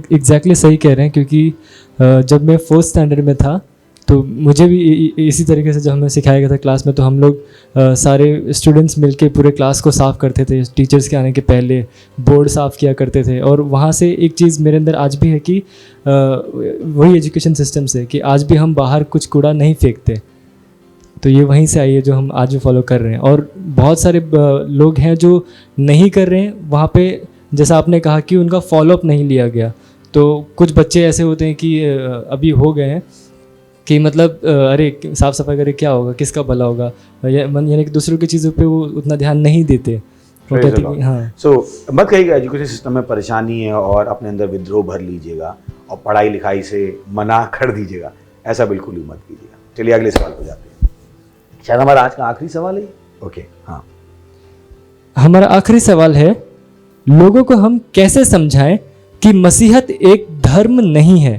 एग्जैक्टली सही कह रहे हैं, क्योंकि जब मैं 4th स्टैंडर्ड में था तो मुझे भी इसी तरीके से जब हमें सिखाया गया था क्लास में, तो हम लोग सारे स्टूडेंट्स मिलके पूरे क्लास को साफ़ करते थे। टीचर्स के आने के पहले बोर्ड साफ़ किया करते थे। और वहाँ से एक चीज़ मेरे अंदर आज भी है कि वही एजुकेशन सिस्टम से कि आज भी हम बाहर कुछ कूड़ा नहीं फेंकते। तो ये वहीं से आई है जो हम आज भी फॉलो कर रहे हैं। और बहुत सारे लोग हैं जो नहीं कर रहे हैं, वहाँ पे जैसा आपने कहा कि उनका फॉलोअप नहीं लिया गया। तो कुछ बच्चे ऐसे होते हैं कि अभी हो गए हैं कि मतलब अरे साफ़ सफाई करे क्या होगा, किसका भला होगा, यानी कि दूसरों की चीज़ों पे वो उतना ध्यान नहीं देते। वो कहते हैं कि हाँ। सो मत कहिएगा एजुकेशन सिस्टम में परेशानी है और अपने अंदर विद्रोह भर लीजिएगा और पढ़ाई लिखाई से मना कर दीजिएगा, ऐसा बिल्कुल भी मत कीजिएगा। चलिए अगले सवाल पर जाते हैं, शायद हमारा आज का आखिरी सवाल है। ओके, हाँ, हमारा आखिरी सवाल है, लोगों को हम कैसे समझाएं कि मसीहत एक धर्म नहीं है।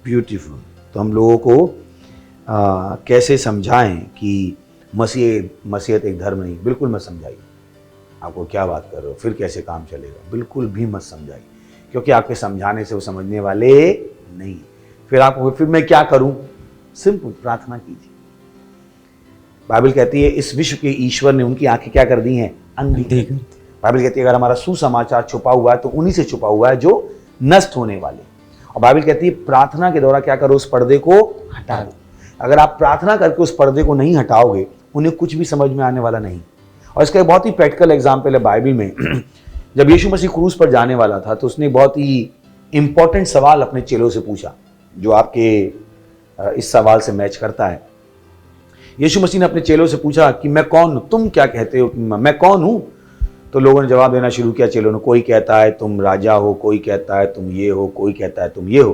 ब्यूटीफुल। तो हम लोगों को कैसे समझाएं कि मसीहत एक धर्म नहीं। बिल्कुल मत समझाइए, आपको क्या बात कर रहे हो, फिर कैसे काम चलेगा, बिल्कुल भी मत समझाइए, क्योंकि आपके समझाने से वो समझने वाले नहीं। फिर मैं क्या करूं? सिंपल प्रार्थना कीजिए। बाइबल कहती है इस विश्व के ईश्वर ने उनकी आंखें क्या कर दी हैं? अंधी कर दी। बाइबल कहती है अगर हमारा सुसमाचार छुपा हुआ है तो उन्हीं से छुपा हुआ है जो नष्ट होने वाले। और बाइबल कहती है प्रार्थना के द्वारा क्या करो? उस पर्दे को हटा दो। अगर आप प्रार्थना करके उस पर्दे को नहीं हटाओगे, उन्हें कुछ भी समझ में आने वाला नहीं। और इसका एक बहुत ही प्रैक्टिकल एग्जाम्पल है बाइबल में। जब यीशु मसीह क्रूस पर जाने वाला था तो उसने बहुत ही इंपॉर्टेंट सवाल अपने चेलों से पूछा, जो आपके इस सवाल से मैच करता है। यीशु मसीह ने अपने चेलों से पूछा कि मैं कौन हूं, तुम क्या कहते हो मैं कौन हूं? तो लोगों ने जवाब देना शुरू किया, चेलों ने। कोई कहता है तुम राजा हो, कोई कहता है तुम ये हो, कोई कहता है तुम ये हो।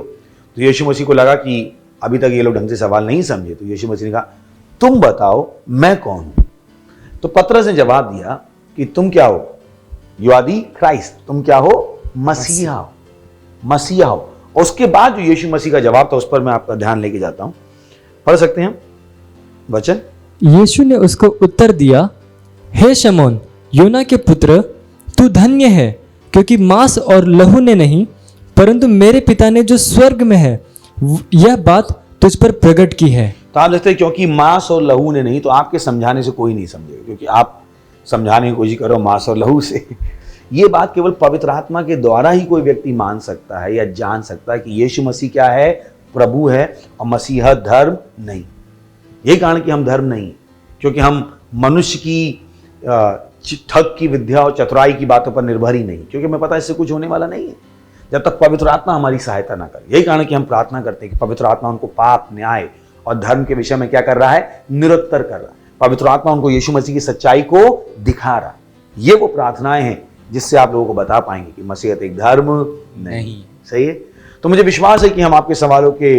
तो यीशु मसीह को लगा कि अभी तक ये लोग ढंग से सवाल नहीं समझे। तो यीशु मसीह ने कहा तुम बताओ मैं कौन हूं? तो पतरस ने जवाब दिया कि तुम क्या हो? यू आर दी क्राइस्ट, तुम क्या हो? मसीहा हो, मसीहा हो। उसके बाद जो यीशु मसीह का जवाब था उस पर मैं आपका ध्यान लेके जाता हूं। पढ़ सकते हैं वचन। यीशु ने उसको उत्तर दिया, हे शमौन योना के पुत्र, तू धन्य है, क्योंकि मांस और लहू ने नहीं परंतु मेरे पिता ने जो स्वर्ग में है यह बात तुझ पर प्रकट की है। तो आप देखते हैं क्योंकि मांस और लहू ने नहीं, तो आपके समझाने से कोई नहीं समझेगा, क्योंकि आप समझाने की कोशिश करो मांस और लहू से। ये बात केवल पवित्र आत्मा के द्वारा ही कोई व्यक्ति मान सकता है या जान सकता है कि यीशु मसीह क्या है? प्रभु है, और मसीहा धर्म नहीं। यही कारण कि हम धर्म नहीं, क्योंकि हम मनुष्य की ठग की विद्या और चतुराई की बातों पर निर्भर ही नहीं, क्योंकि हमें पता है इससे कुछ होने वाला नहीं है जब तक पवित्र आत्मा हमारी सहायता ना करे। यही कारण कि हम प्रार्थना करते हैं कि पवित्र आत्मा उनको पाप, न्याय और धर्म के विषय में क्या कर रहा है? निरुत्तर कर रहा है। पवित्र आत्मा उनको यीशु मसीह की सच्चाई को दिखा रहा है। ये वो प्रार्थनाएं हैं जिससे आप लोगों को बता पाएंगे कि मसीहत एक धर्म नहीं। सही है? तो मुझे विश्वास है कि हम आपके सवालों के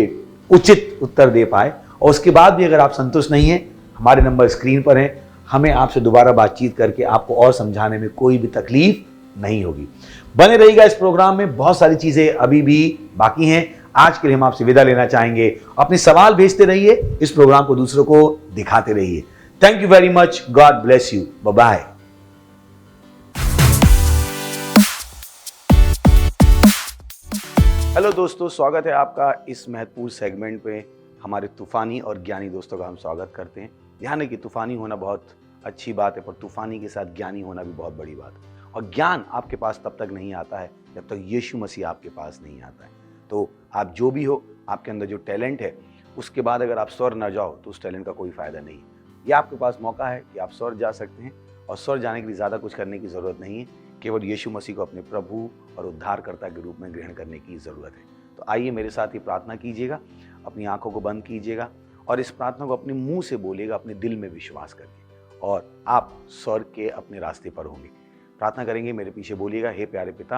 उचित उत्तर दे पाए, और उसके बाद भी अगर आप संतुष्ट नहीं हैं, हमारे नंबर स्क्रीन पर हैं। हमें आपसे दोबारा बातचीत करके आपको और समझाने में कोई भी तकलीफ नहीं होगी। बने रहिएगा इस प्रोग्राम में, बहुत सारी चीजें अभी भी बाकी हैं। आज के लिए हम आपसे विदा लेना चाहेंगे। अपने सवाल भेजते रहिए, इस प्रोग्राम को दूसरों को दिखाते रहिए। Thank you very much, God bless you, bye bye. Hello दोस्तों, स्वागत है आपका इस महत्वपूर्ण सेगमेंट पे। हमारे तूफानी और ज्ञानी दोस्तों का हम स्वागत करते हैं। ध्यान है कि तूफानी होना बहुत अच्छी बात है, पर तूफानी के साथ ज्ञानी होना भी बहुत बड़ी बात है। और ज्ञान आपके पास तब तक नहीं आता है जब तक यीशु मसीह आपके पास नहीं आता है। तो आप जो भी हो, आपके अंदर जो टैलेंट है, उसके बाद अगर आप स्वर्ग न जाओ तो उस टैलेंट का कोई फायदा नहीं है। यह आपके पास मौका है कि आप स्वर्ग जा सकते हैं, और स्वर्ग जाने के लिए ज़्यादा कुछ करने की ज़रूरत नहीं है। केवल यीशु मसीह को अपने प्रभु और उद्धारकर्ता के रूप में ग्रहण करने की ज़रूरत है। तो आइए मेरे साथ ये प्रार्थना कीजिएगा, अपनी आंखों को बंद कीजिएगा और इस प्रार्थना को अपने मुंह से बोलिएगा, अपने दिल में विश्वास करके, और आप स्वर्ग के अपने रास्ते पर होंगे। प्रार्थना करेंगे, मेरे पीछे बोलिएगा, हे प्यारे पिता,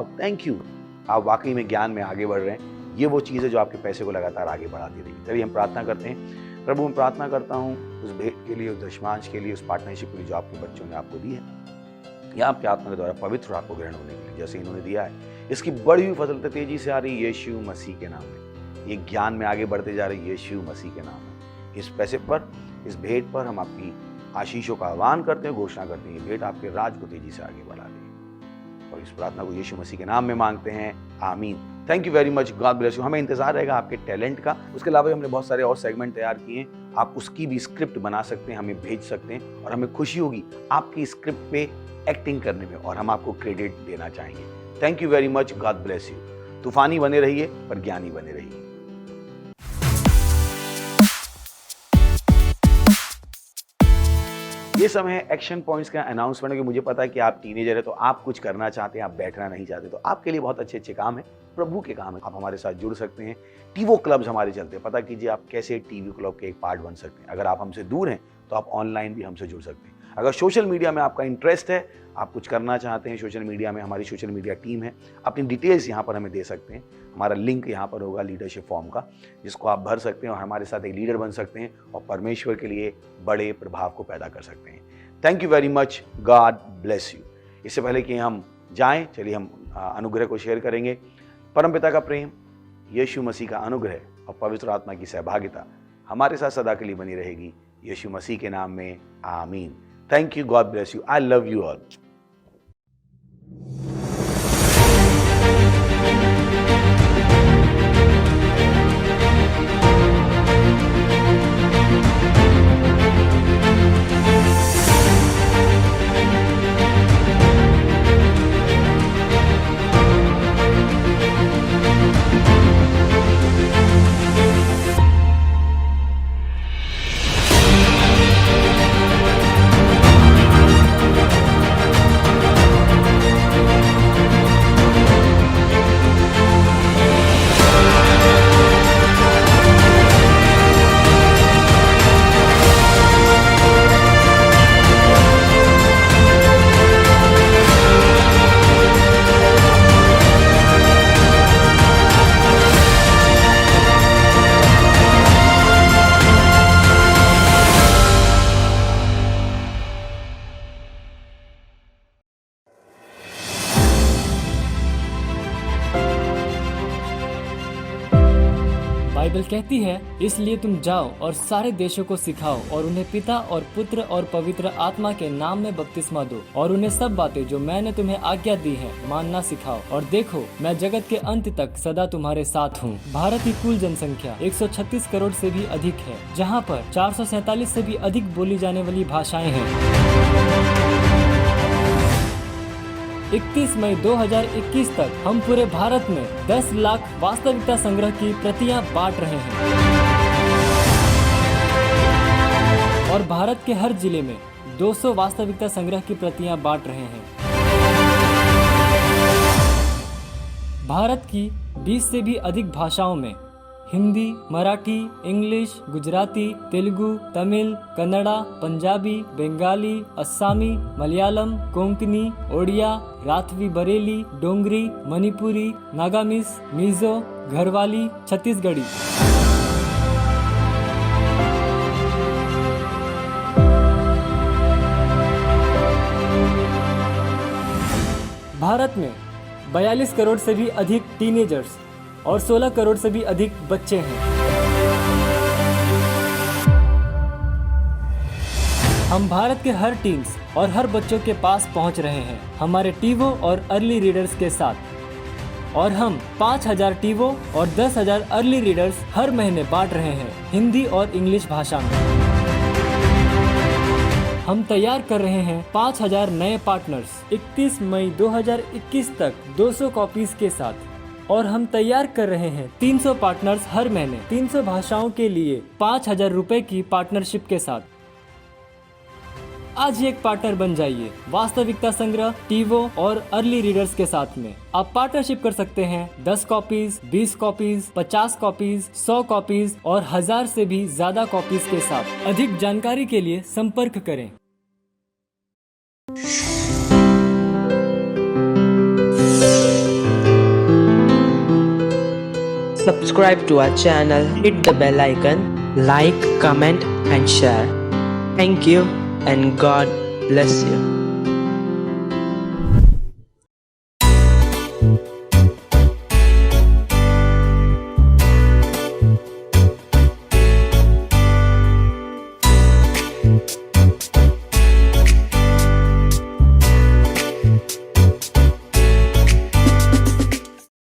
वाओ, थैंक यू, आप वाकई में ज्ञान में आगे बढ़ रहे हैं। ये वो चीज़ है जो आपके पैसे को लगातार आगे बढ़ाती रहेगी। चलिए हम प्रार्थना करते हैं। प्रभु, मैं प्रार्थना करता हूँ उस भेंट के लिए, उस दशमांश के लिए, उस पार्टनरशिप के लिए जो आपके बच्चों ने आपको दी है, या आपके आत्मा के द्वारा पवित्र आपको ग्रहण होने के लिए जैसे इन्होंने दिया है। इसकी बढ़ी हुई फसल तेजी से आ रही है यीशु मसीह के नाम में। ये ज्ञान में आगे बढ़ते जा रही है यीशु मसीह के नाम में। इस पैसे पर, इस भेंट पर हम आपकी आशीषों का आह्वान करते हैं, घोषणा करते हैं, ये भेंट आपके राज को तेजी से आगे बढ़ा दे। और इस प्रार्थना को यीशु मसीह के नाम में मांगते हैं, आमीन। Thank you very much, God bless you. हमें इंतजार रहेगा आपके टैलेंट का। उसके अलावा हमने बहुत सारे और सेगमेंट तैयार किए हैं, आप उसकी भी स्क्रिप्ट बना सकते हैं, हमें भेज सकते हैं, और हमें खुशी होगी आपकी स्क्रिप्ट पे एक्टिंग करने में, और हम आपको क्रेडिट देना चाहेंगे। Thank you very much, God bless you. तूफानी बने रहिए पर ज्ञानी बने रहिए। ये समय है एक्शन पॉइंट्स का अनाउंसमेंट कि मुझे पता है कि आप टीनेजर है, तो आप कुछ करना चाहते हैं, आप बैठना नहीं चाहते, तो आपके लिए बहुत अच्छे अच्छे काम है, प्रभु के काम है। आप हमारे साथ जुड़ सकते हैं। टीवो क्लब्स हमारे चलते हैं, पता कीजिए आप कैसे टीवी क्लब के एक पार्ट बन सकते हैं। अगर आप हमसे दूर हैं तो आप ऑनलाइन भी हमसे जुड़ सकते हैं। अगर सोशल मीडिया में आपका इंटरेस्ट है, आप कुछ करना चाहते हैं सोशल मीडिया में, हमारी सोशल मीडिया टीम है, अपनी डिटेल्स यहाँ पर हमें दे सकते हैं। हमारा लिंक यहाँ पर होगा लीडरशिप फॉर्म का, जिसको आप भर सकते हैं और हमारे साथ एक लीडर बन सकते हैं और परमेश्वर के लिए बड़े प्रभाव को पैदा कर सकते हैं। Thank you very much, God bless you. इससे पहले कि हम जाएं, चलिए हम अनुग्रह को शेयर करेंगे। परमपिता का प्रेम, यीशु मसीह का अनुग्रह और पवित्र आत्मा की सहभागिता हमारे साथ सदा के लिए बनी रहेगी, यीशु मसीह के नाम में, आमीन। Thank you, God bless you, I love you all. Bible कहती है, इसलिए तुम जाओ और सारे देशों को सिखाओ और उन्हें पिता और पुत्र और पवित्र आत्मा के नाम में बपतिस्मा दो और उन्हें सब बातें जो मैंने तुम्हें आज्ञा दी है मानना सिखाओ। और देखो, मैं जगत के अंत तक सदा तुम्हारे साथ हूँ। भारत की कुल जनसंख्या 136 करोड़ से भी अधिक है, जहाँ पर 447 से भी अधिक बोली जाने वाली भाषाएं हैं। 31 मई 2021 तक हम पूरे भारत में 10 लाख वास्तविकता संग्रह की प्रतियां बांट रहे हैं और भारत के हर जिले में 200 वास्तविकता संग्रह की प्रतियां बांट रहे हैं। भारत की 20 से भी अधिक भाषाओं में हिंदी, मराठी, इंग्लिश, गुजराती, तेलुगु, तमिल, कन्नड़ा, पंजाबी, बंगाली, अस्सामी, मलयालम, कोंकणी, ओडिया, राठवी बरेली, डोंगरी, मणिपुरी, नागामीज, मिजो, घरवाली, छत्तीसगढ़ी। भारत में 42 करोड़ से भी अधिक टीनेजर्स और 16 करोड़ से भी अधिक बच्चे हैं। हम भारत के हर टीन्स और हर बच्चों के पास पहुंच रहे हैं हमारे टीवो और अर्ली रीडर्स के साथ, और हम 5000 टीवो और 10,000 अर्ली रीडर्स हर महीने बांट रहे हैं हिंदी और इंग्लिश भाषा में। हम तैयार कर रहे हैं 5000 नए पार्टनर्स 31 मई 2021 तक 200 कॉपीज के साथ, और हम तैयार कर रहे हैं 300 पार्टनर्स हर महीने 300 भाषाओं के लिए 5000 रुपए की पार्टनरशिप के साथ। आज ही एक पार्टनर बन जाइए वास्तविकता संग्रह, टीवो और अर्ली रीडर्स के साथ में। आप पार्टनरशिप कर सकते हैं 10 कॉपीज, 20 कॉपीज, 50 कॉपीज, 100 कॉपीज और 1000 से भी ज्यादा कॉपीज के साथ। अधिक जानकारी के लिए संपर्क करें। subscribe to our channel, hit the bell icon, like, comment and share. Thank you and God bless you.